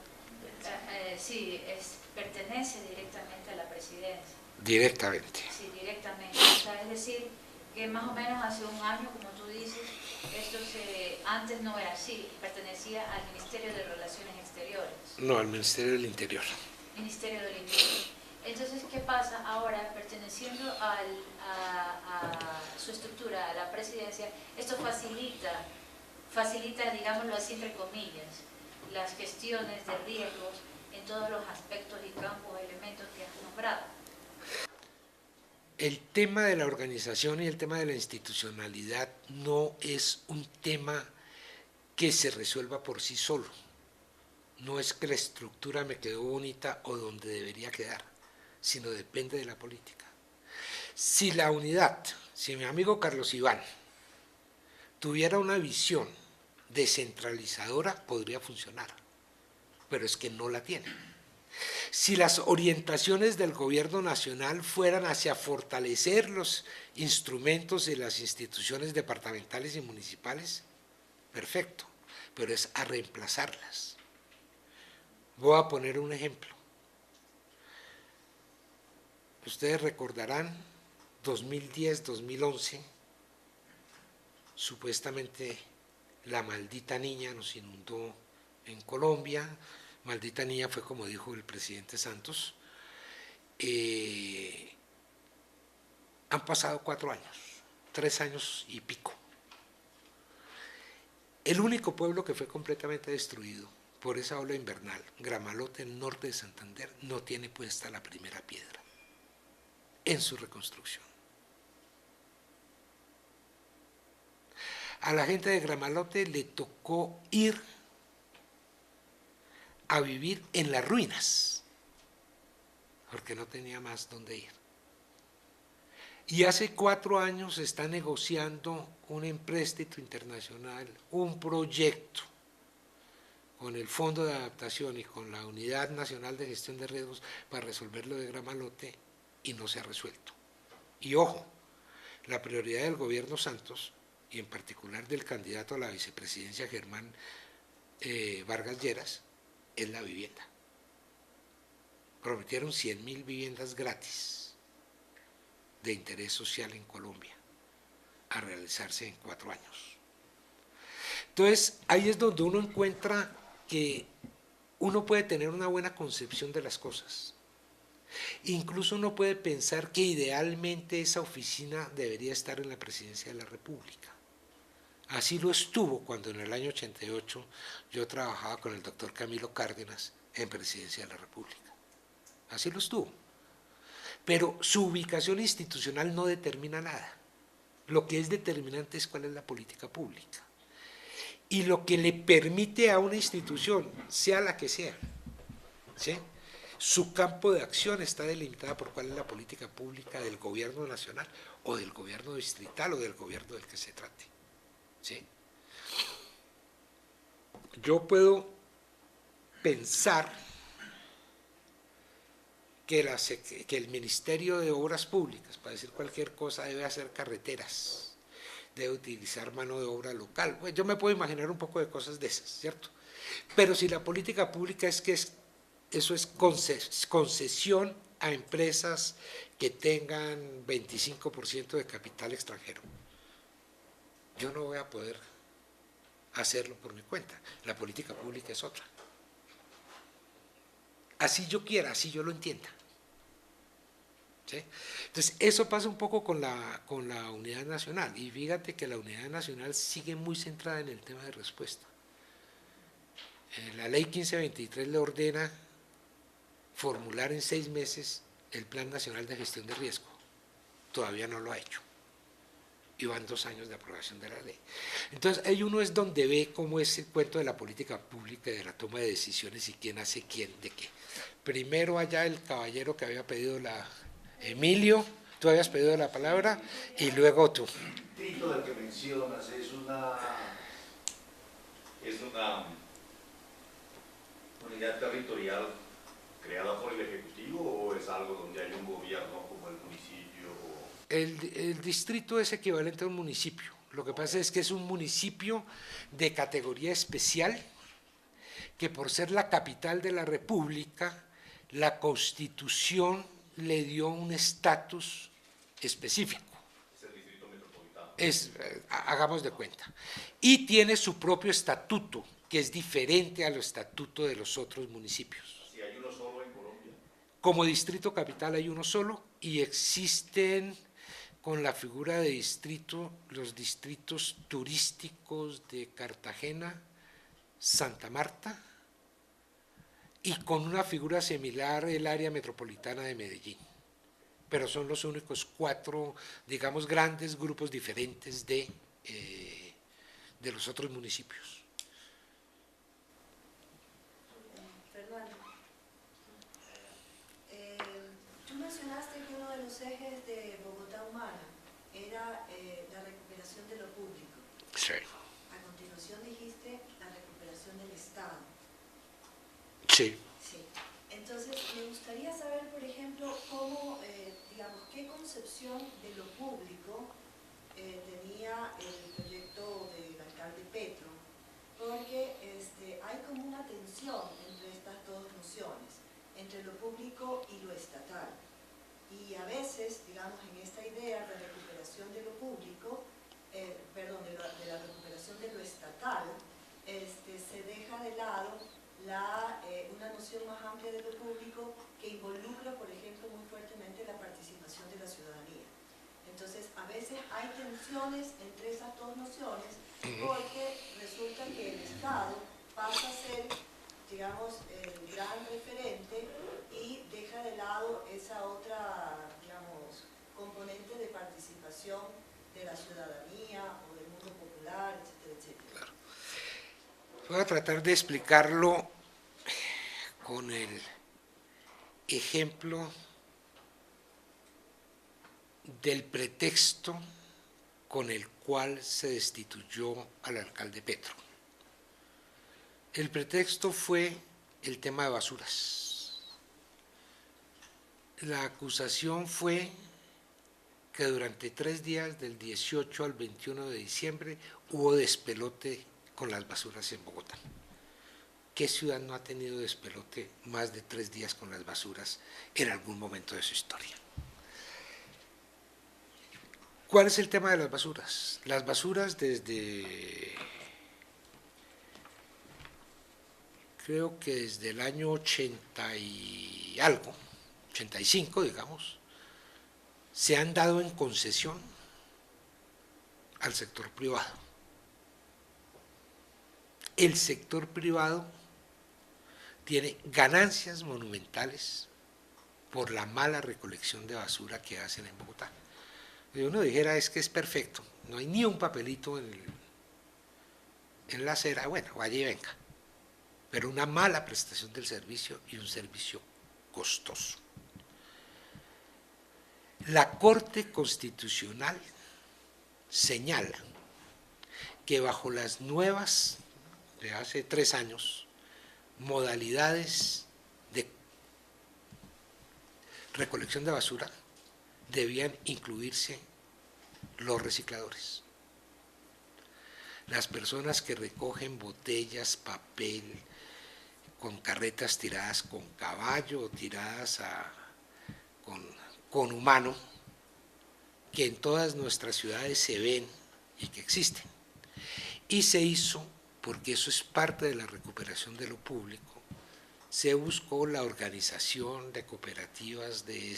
[SPEAKER 2] pertenece directamente a la presidencia.
[SPEAKER 1] Directamente.
[SPEAKER 2] Sí, directamente. O sea, es decir, que más o menos hace un año, como tú dices, antes no era así, pertenecía al Ministerio de Relaciones Exteriores.
[SPEAKER 1] No, al Ministerio del Interior.
[SPEAKER 2] Ministerio del Interior. Entonces, ¿qué pasa ahora? Perteneciendo a su estructura, a la presidencia, esto facilita, digámoslo así, entre comillas, las gestiones de riesgos en todos los aspectos y campos, elementos que has nombrado.
[SPEAKER 1] El tema de la organización y el tema de la institucionalidad no es un tema que se resuelva por sí solo. No es que la estructura me quedó bonita o donde debería quedar, sino depende de la política. Si la unidad, si mi amigo Carlos Iván tuviera una visión descentralizadora, podría funcionar, pero es que no la tiene. Si las orientaciones del gobierno nacional fueran hacia fortalecer los instrumentos de las instituciones departamentales y municipales, perfecto, pero es a reemplazarlas. Voy a poner un ejemplo. Ustedes recordarán 2010, 2011, supuestamente la maldita niña nos inundó en Colombia. Maldita niña fue como dijo el presidente Santos. Han pasado 4 años, 3 años y pico. El único pueblo que fue completamente destruido por esa ola invernal, Gramalote, en el norte de Santander, no tiene puesta la primera piedra en su reconstrucción. A la gente de Gramalote le tocó ir a vivir en las ruinas, porque no tenía más dónde ir. Y hace 4 años se está negociando un empréstito internacional, un proyecto con el Fondo de Adaptación y con la Unidad Nacional de Gestión de Riesgos para resolver lo de Gramalote y no se ha resuelto. Y ojo, la prioridad del gobierno Santos y en particular del candidato a la vicepresidencia Germán Vargas Lleras es la vivienda. Prometieron 100.000 viviendas gratis de interés social en Colombia a realizarse en 4 años. Entonces, ahí es donde uno encuentra que uno puede tener una buena concepción de las cosas. Incluso uno puede pensar que idealmente esa oficina debería estar en la Presidencia de la República. Así lo estuvo cuando en el año 88 yo trabajaba con el doctor Camilo Cárdenas en Presidencia de la República. Así lo estuvo. Pero su ubicación institucional no determina nada. Lo que es determinante es cuál es la política pública. Y lo que le permite a una institución, sea la que sea, ¿sí?, su campo de acción está delimitada por cuál es la política pública del gobierno nacional o del gobierno distrital o del gobierno del que se trate. ¿Sí? Yo puedo pensar que el Ministerio de Obras Públicas, para decir cualquier cosa, debe hacer carreteras, debe utilizar mano de obra local. Pues yo me puedo imaginar un poco de cosas de esas, ¿cierto? Pero si la política pública es que eso es concesión a empresas que tengan 25% de capital extranjero, yo no voy a poder hacerlo por mi cuenta. La política pública es otra. Así yo quiera, así yo lo entienda. ¿Sí? Entonces, eso pasa un poco con la unidad nacional. Y fíjate que la unidad nacional sigue muy centrada en el tema de respuesta. La ley 1523 le ordena formular en 6 meses el Plan Nacional de Gestión de Riesgo. Todavía no lo ha hecho. Y van 2 años de aprobación de la ley. Entonces, ahí uno es donde ve cómo es el cuento de la política pública y de la toma de decisiones y quién hace quién de qué. Primero allá el caballero que había pedido Emilio, tú habías pedido la palabra, y luego tú.
[SPEAKER 3] El distrito del que mencionas es una unidad territorial creada por el Ejecutivo o es algo donde hay un gobierno como el municipio?
[SPEAKER 1] El distrito es equivalente a un municipio. Lo que pasa es que es un municipio de categoría especial que por ser la capital de la República, la Constitución le dio un estatus específico.
[SPEAKER 3] Es el distrito metropolitano.
[SPEAKER 1] Hagamos de cuenta. Y tiene su propio estatuto, que es diferente al estatuto de los otros municipios.
[SPEAKER 3] ¿Si hay uno solo en Colombia?
[SPEAKER 1] Como distrito capital hay uno solo y existen con la figura de distrito los distritos turísticos de Cartagena, Santa Marta y con una figura similar el área metropolitana de Medellín. Pero son los únicos 4, digamos, grandes grupos diferentes de los otros municipios.
[SPEAKER 4] Fernando, tú mencionaste que uno de los ejes de Bogotá Humana era la recuperación de lo público.
[SPEAKER 1] Sí.
[SPEAKER 4] A continuación dijiste la recuperación del Estado.
[SPEAKER 1] Sí.
[SPEAKER 4] Sí. Entonces, me gustaría saber, por ejemplo, cómo, digamos, qué concepción de lo público tenía el proyecto del alcalde Petro, porque hay como una tensión entre estas dos nociones, entre lo público y lo estatal. Y a veces, digamos, en esta idea de recuperación de lo público, de la recuperación de lo estatal, se deja de lado una noción más amplia de lo público que involucra, por ejemplo, muy fuertemente la participación de la ciudadanía. Entonces, a veces hay tensiones entre esas dos nociones porque resulta que el Estado pasa a ser, digamos, el gran referente y deja de lado esa otra, digamos, componente de participación de la ciudadanía o del mundo popular, etcétera, etcétera.
[SPEAKER 1] Claro. Voy a tratar de explicarlo con el ejemplo del pretexto con el cual se destituyó al alcalde Petro. El pretexto fue el tema de basuras. La acusación fue que durante 3 días, del 18 al 21 de diciembre, hubo despelote con las basuras en Bogotá. ¿Qué ciudad no ha tenido despelote más de 3 días con las basuras en algún momento de su historia? ¿Cuál es el tema de las basuras? Las basuras creo que desde el año 80 y algo, 85 digamos, se han dado en concesión al sector privado. El sector privado tiene ganancias monumentales por la mala recolección de basura que hacen en Bogotá. Si uno dijera es que es perfecto, no hay ni un papelito en la acera, bueno, vaya y venga, pero una mala prestación del servicio y un servicio costoso. La Corte Constitucional señala que bajo las nuevas, de hace 3 años, modalidades de recolección de basura, debían incluirse los recicladores. Las personas que recogen botellas, papel, con carretas tiradas con caballo o tiradas con humano, que en todas nuestras ciudades se ven y que existen. Y se hizo, porque eso es parte de la recuperación de lo público, se buscó la organización de cooperativas de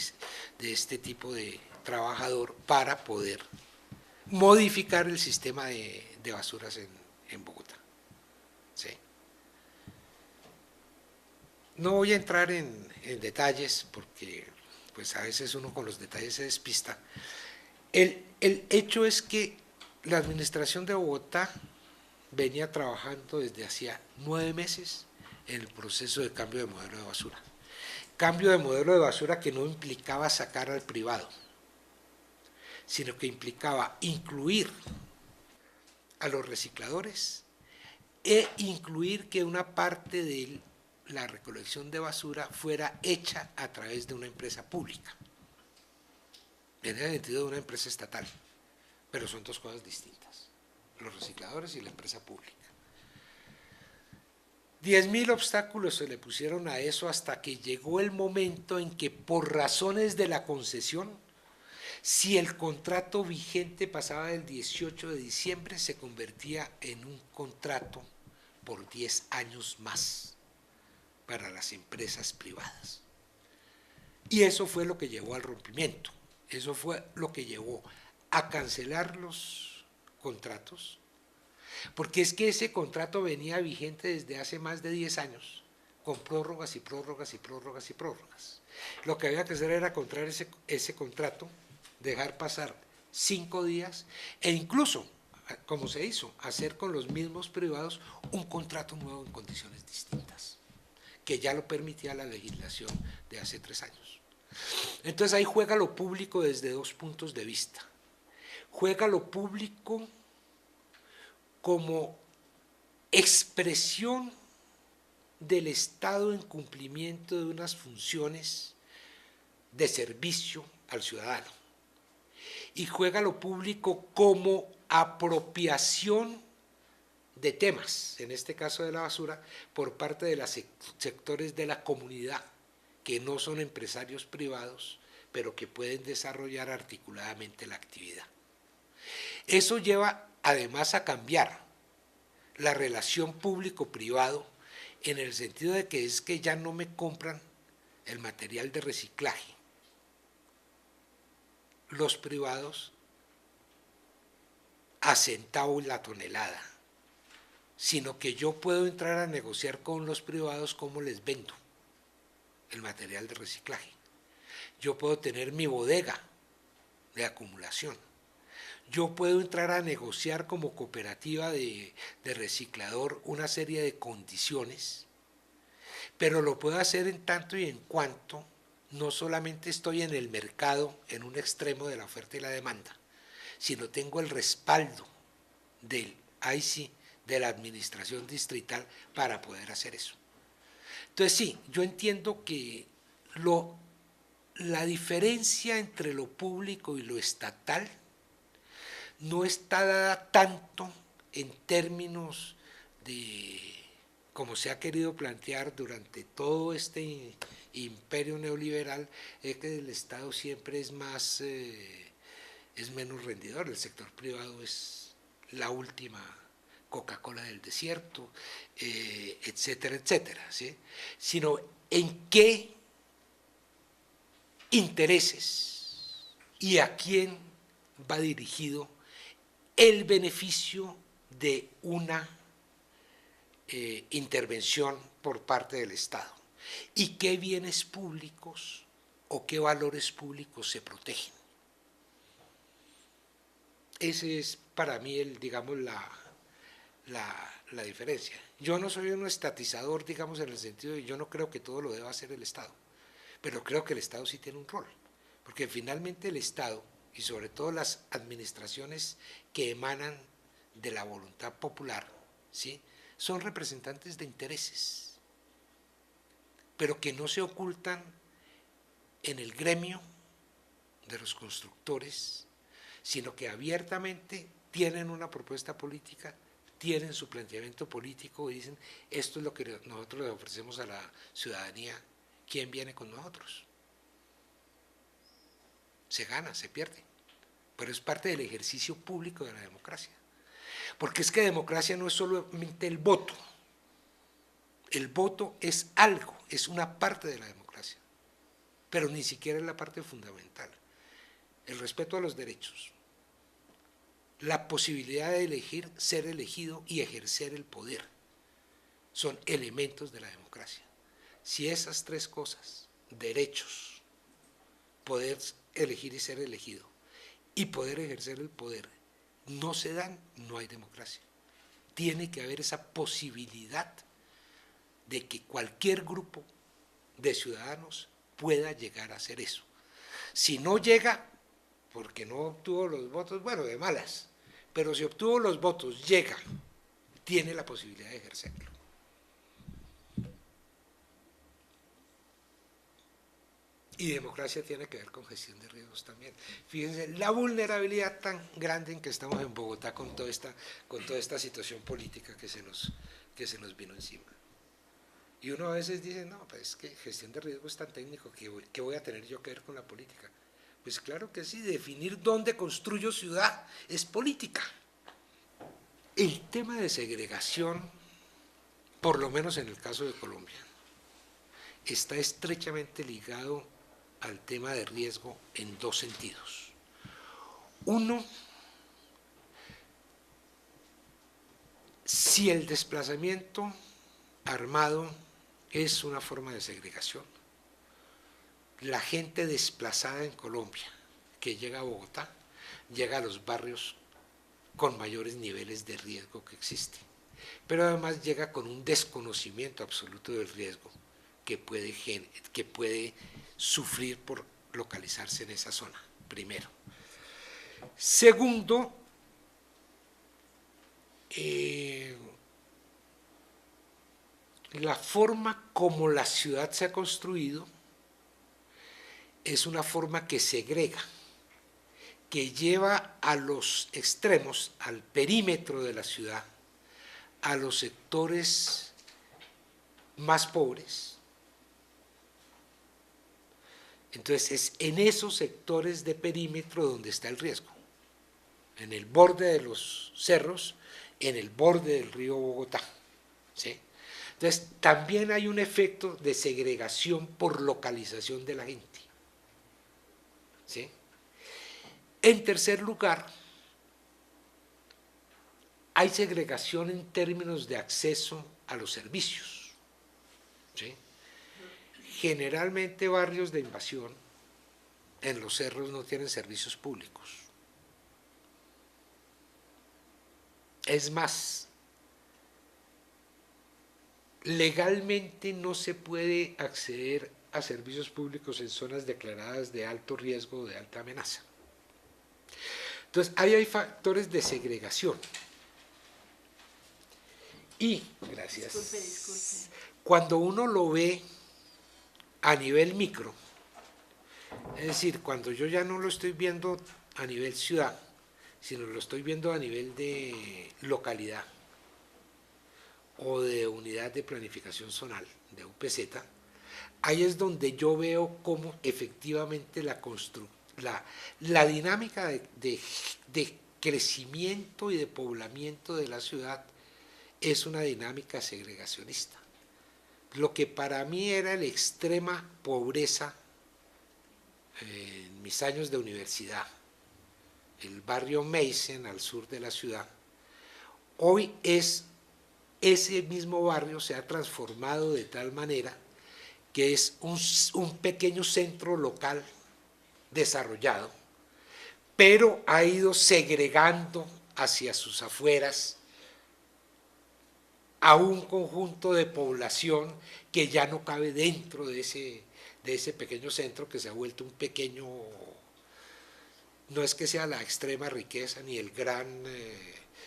[SPEAKER 1] este tipo de trabajador para poder modificar el sistema de basuras en Bogotá. ¿Sí? No voy a entrar en detalles porque pues a veces uno con los detalles se despista. El hecho es que la administración de Bogotá venía trabajando desde hacía 9 meses en el proceso de cambio de modelo de basura. Cambio de modelo de basura que no implicaba sacar al privado, sino que implicaba incluir a los recicladores e incluir que una parte de la recolección de basura fuera hecha a través de una empresa pública, en el sentido de una empresa estatal, pero son dos cosas distintas, los recicladores y la empresa pública. 10.000 obstáculos se le pusieron a eso hasta que llegó el momento en que, por razones de la concesión, si el contrato vigente pasaba del 18 de diciembre, se convertía en un contrato por 10 años más para las empresas privadas. Y eso fue lo que llevó al rompimiento, eso fue lo que llevó a cancelar los contratos, porque es que ese contrato venía vigente desde hace más de 10 años, con prórrogas y prórrogas y prórrogas y prórrogas. Lo que había que hacer era contraer ese contrato, dejar pasar 5 días e incluso, como se hizo, hacer con los mismos privados un contrato nuevo en condiciones distintas, que ya lo permitía la legislación de hace 3 años. Entonces ahí juega lo público desde 2 puntos de vista. Juega lo público como expresión del Estado en cumplimiento de unas funciones de servicio al ciudadano. Y juega lo público como apropiación de temas, en este caso de la basura, por parte de los sectores de la comunidad, que no son empresarios privados, pero que pueden desarrollar articuladamente la actividad. Eso lleva además a cambiar la relación público-privado en el sentido de que es que ya no me compran el material de reciclaje los privados a centavo la tonelada, sino que yo puedo entrar a negociar con los privados cómo les vendo el material de reciclaje. Yo puedo tener mi bodega de acumulación. Yo puedo entrar a negociar como cooperativa de reciclador una serie de condiciones, pero lo puedo hacer en tanto y en cuanto no solamente estoy en el mercado, en un extremo de la oferta y la demanda, sino tengo el respaldo del IC, de la administración distrital, para poder hacer eso. Entonces sí, yo entiendo que la diferencia entre lo público y lo estatal no está dada tanto en términos de, como se ha querido plantear durante todo este imperio neoliberal, es que el Estado siempre es menos rendidor, el sector privado es la última Coca-Cola del desierto, etcétera, etcétera, ¿sí? Sino en qué intereses y a quién va dirigido el beneficio de una intervención por parte del Estado y qué bienes públicos o qué valores públicos se protegen. Ese es para mí digamos, la diferencia. Yo no soy un estatizador, digamos, en el sentido de yo no creo que todo lo deba hacer el Estado, pero creo que el Estado sí tiene un rol, porque finalmente el Estado, y sobre todo las administraciones que emanan de la voluntad popular, ¿sí?, son representantes de intereses, pero que no se ocultan en el gremio de los constructores, sino que abiertamente tienen una propuesta política, tienen su planteamiento político y dicen, esto es lo que nosotros le ofrecemos a la ciudadanía, ¿quién viene con nosotros? Se gana, se pierde, pero es parte del ejercicio público de la democracia. Porque es que democracia no es solamente el voto es algo, es una parte de la democracia, pero ni siquiera es la parte fundamental. El respeto a los derechos, la posibilidad de elegir, ser elegido y ejercer el poder, son elementos de la democracia. Si esas 3 cosas, derechos, poder elegir y ser elegido y poder ejercer el poder no se dan, no hay democracia. Tiene que haber esa posibilidad de que cualquier grupo de ciudadanos pueda llegar a hacer eso. Si no llega, porque no obtuvo los votos, bueno, de malas, pero si obtuvo los votos, llega, tiene la posibilidad de ejercerlo. Y democracia tiene que ver con gestión de riesgos también. Fíjense la vulnerabilidad tan grande en que estamos en Bogotá con toda esta situación política que se nos vino encima. Y uno a veces dice, no, pues es que gestión de riesgos es tan técnico, ¿qué voy a tener yo que ver con la política? Pues claro que sí, definir dónde construyo ciudad es política. El tema de segregación, por lo menos en el caso de Colombia, está estrechamente ligado al tema de riesgo en dos sentidos. Uno, si el desplazamiento armado es una forma de segregación, la gente desplazada en Colombia que llega a Bogotá, llega a los barrios con mayores niveles de riesgo que existen, pero además llega con un desconocimiento absoluto del riesgo que puede sufrir por localizarse en esa zona, primero. Segundo, la forma como la ciudad se ha construido es una forma que segrega, que lleva a los extremos, al perímetro de la ciudad, a los sectores más pobres. Entonces es en esos sectores de perímetro donde está el riesgo, en el borde de los cerros, en el borde del río Bogotá, ¿sí? Entonces también hay un efecto de segregación por localización de la gente, ¿sí? En tercer lugar, hay segregación en términos de acceso a los servicios, ¿sí? Generalmente barrios de invasión en los cerros no tienen servicios públicos. Es más, legalmente no se puede acceder a servicios públicos en zonas declaradas de alto riesgo o de alta amenaza. Entonces, ahí hay factores de segregación. Y, gracias,
[SPEAKER 5] Disculpe.
[SPEAKER 1] Cuando uno lo ve a nivel micro, es decir, cuando yo ya no lo estoy viendo a nivel ciudad, sino lo estoy viendo a nivel de localidad o de unidad de planificación zonal, de UPZ, ahí es donde yo veo cómo efectivamente la dinámica de crecimiento y de poblamiento de la ciudad es una dinámica segregacionista. Lo que para mí era la extrema pobreza en mis años de universidad, el barrio Meissen al sur de la ciudad, hoy ese mismo barrio se ha transformado de tal manera que es un pequeño centro local desarrollado, pero ha ido segregando hacia sus afueras a un conjunto de población que ya no cabe dentro de ese pequeño centro, que se ha vuelto un pequeño, no es que sea la extrema riqueza ni el gran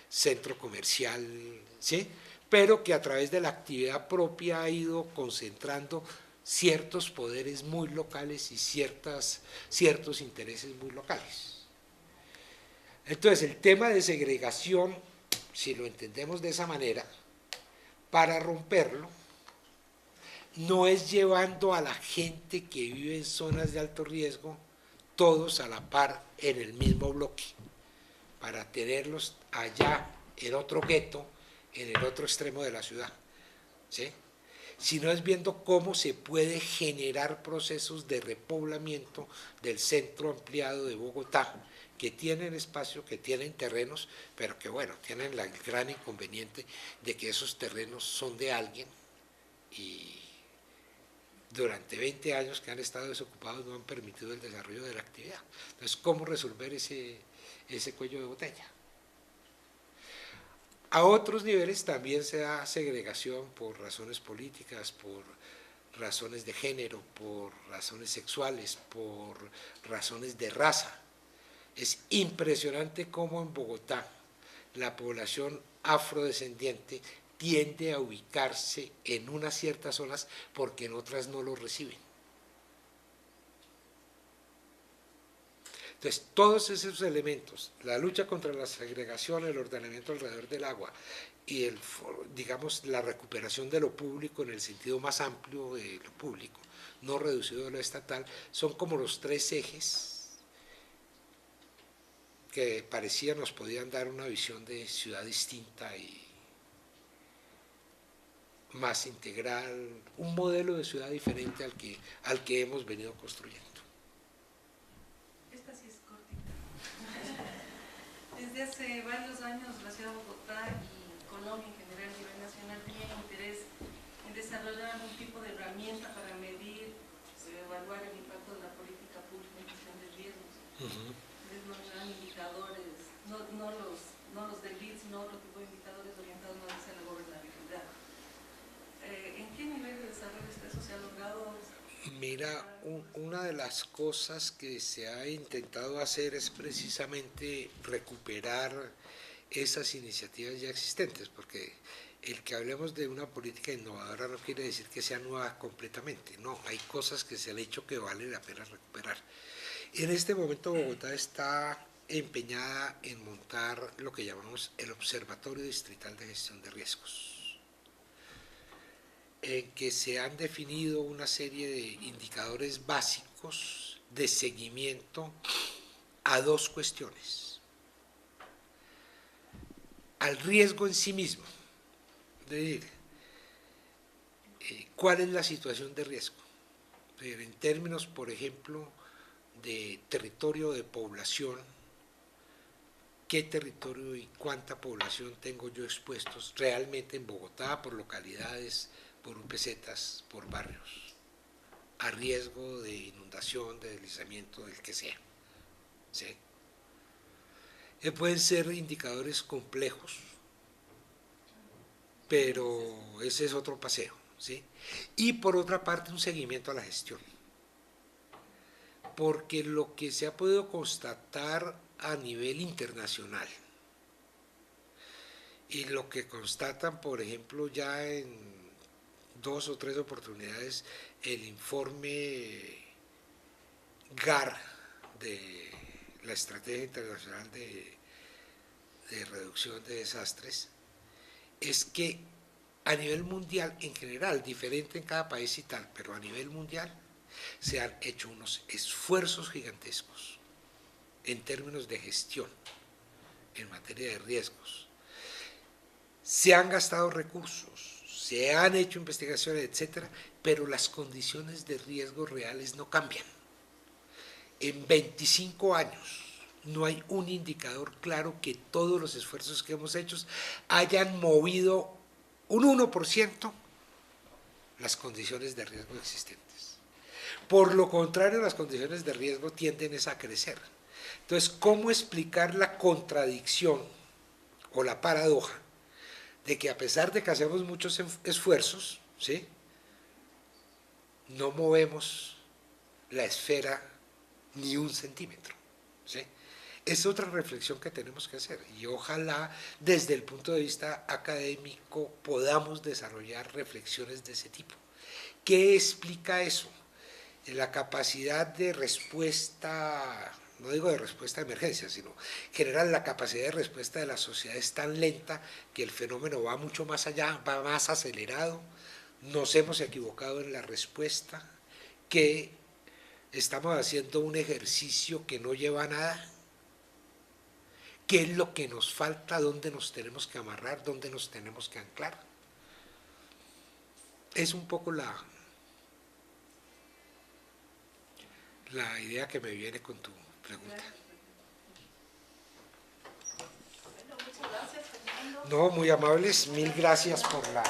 [SPEAKER 1] centro comercial, ¿sí? Pero que a través de la actividad propia ha ido concentrando ciertos poderes muy locales y ciertos intereses muy locales. Entonces, el tema de segregación, si lo entendemos de esa manera, para romperlo, no es llevando a la gente que vive en zonas de alto riesgo todos a la par en el mismo bloque, para tenerlos allá en otro gueto, en el otro extremo de la ciudad, ¿sí? Sino es viendo cómo se puede generar procesos de repoblamiento del centro ampliado de Bogotá, que tienen espacio, que tienen terrenos, pero que bueno, tienen el gran inconveniente de que esos terrenos son de alguien y durante 20 años que han estado desocupados no han permitido el desarrollo de la actividad. Entonces, ¿cómo resolver ese cuello de botella? A otros niveles también se da segregación por razones políticas, por razones de género, por razones sexuales, por razones de raza. Es impresionante cómo en Bogotá la población afrodescendiente tiende a ubicarse en unas ciertas zonas porque en otras no lo reciben. Entonces, todos esos elementos, la lucha contra la segregación, el ordenamiento alrededor del agua y digamos, la recuperación de lo público en el sentido más amplio de lo público, no reducido a lo estatal, son como los tres ejes que parecía nos podían dar una visión de ciudad distinta y más integral, un modelo de ciudad diferente al que hemos venido construyendo.
[SPEAKER 5] Esta sí es cortita. Desde hace varios años la ciudad de Bogotá y Colombia en general a nivel nacional tenían interés en desarrollar algún tipo de herramienta para medir, evaluar el impacto de la política pública en gestión de riesgos. Desarrollar indicadores, no los del BID, sino otro tipo de indicadores orientados más hacia la gobernabilidad. ¿En qué nivel de desarrollo está eso? ¿Se ha logrado?
[SPEAKER 1] Mira, una de las cosas que se ha intentado hacer es precisamente recuperar esas iniciativas ya existentes, porque el que hablemos de una política innovadora no quiere decir que sea nueva completamente, no, hay cosas que se han hecho que vale la pena recuperar. En este momento Bogotá está empeñada en montar lo que llamamos el Observatorio Distrital de Gestión de Riesgos, en que se han definido una serie de indicadores básicos de seguimiento a dos cuestiones. Al riesgo en sí mismo, es decir, ¿cuál es la situación de riesgo? En términos, por ejemplo, de territorio, de población, qué territorio y cuánta población tengo yo expuestos realmente en Bogotá, por localidades, por UPZs, por barrios, a riesgo de inundación, de deslizamiento, del que sea. ¿Sí? Pueden ser indicadores complejos, pero ese es otro paseo. ¿Sí? Y por otra parte un seguimiento a la gestión, porque lo que se ha podido constatar a nivel internacional y lo que constatan, por ejemplo, ya en 2 o 3 oportunidades el informe GAR de la Estrategia Internacional de Reducción de Desastres, es que a nivel mundial en general, diferente en cada país y tal, pero a nivel mundial se han hecho unos esfuerzos gigantescos en términos de gestión, en materia de riesgos. Se han gastado recursos, se han hecho investigaciones, etcétera, pero las condiciones de riesgo reales no cambian. En 25 años no hay un indicador claro que todos los esfuerzos que hemos hecho hayan movido un 1% las condiciones de riesgo existentes. Por lo contrario, las condiciones de riesgo tienden a crecer. Entonces, ¿cómo explicar la contradicción o la paradoja de que a pesar de que hacemos muchos esfuerzos, ¿sí?, no movemos la esfera ni un centímetro? ¿Sí? Es otra reflexión que tenemos que hacer y ojalá desde el punto de vista académico podamos desarrollar reflexiones de ese tipo. ¿Qué explica eso? La capacidad de respuesta, no digo de respuesta de emergencia, sino en general la capacidad de respuesta de la sociedad es tan lenta que el fenómeno va mucho más allá, va más acelerado, nos hemos equivocado en la respuesta, que estamos haciendo un ejercicio que no lleva a nada. ¿Qué es lo que nos falta? ¿Dónde nos tenemos que amarrar? ¿Dónde nos tenemos que anclar? Es un poco la idea que me viene con tu pregunta.
[SPEAKER 4] Bueno, muchas gracias, Fernando.
[SPEAKER 1] No, muy amables, mil gracias por la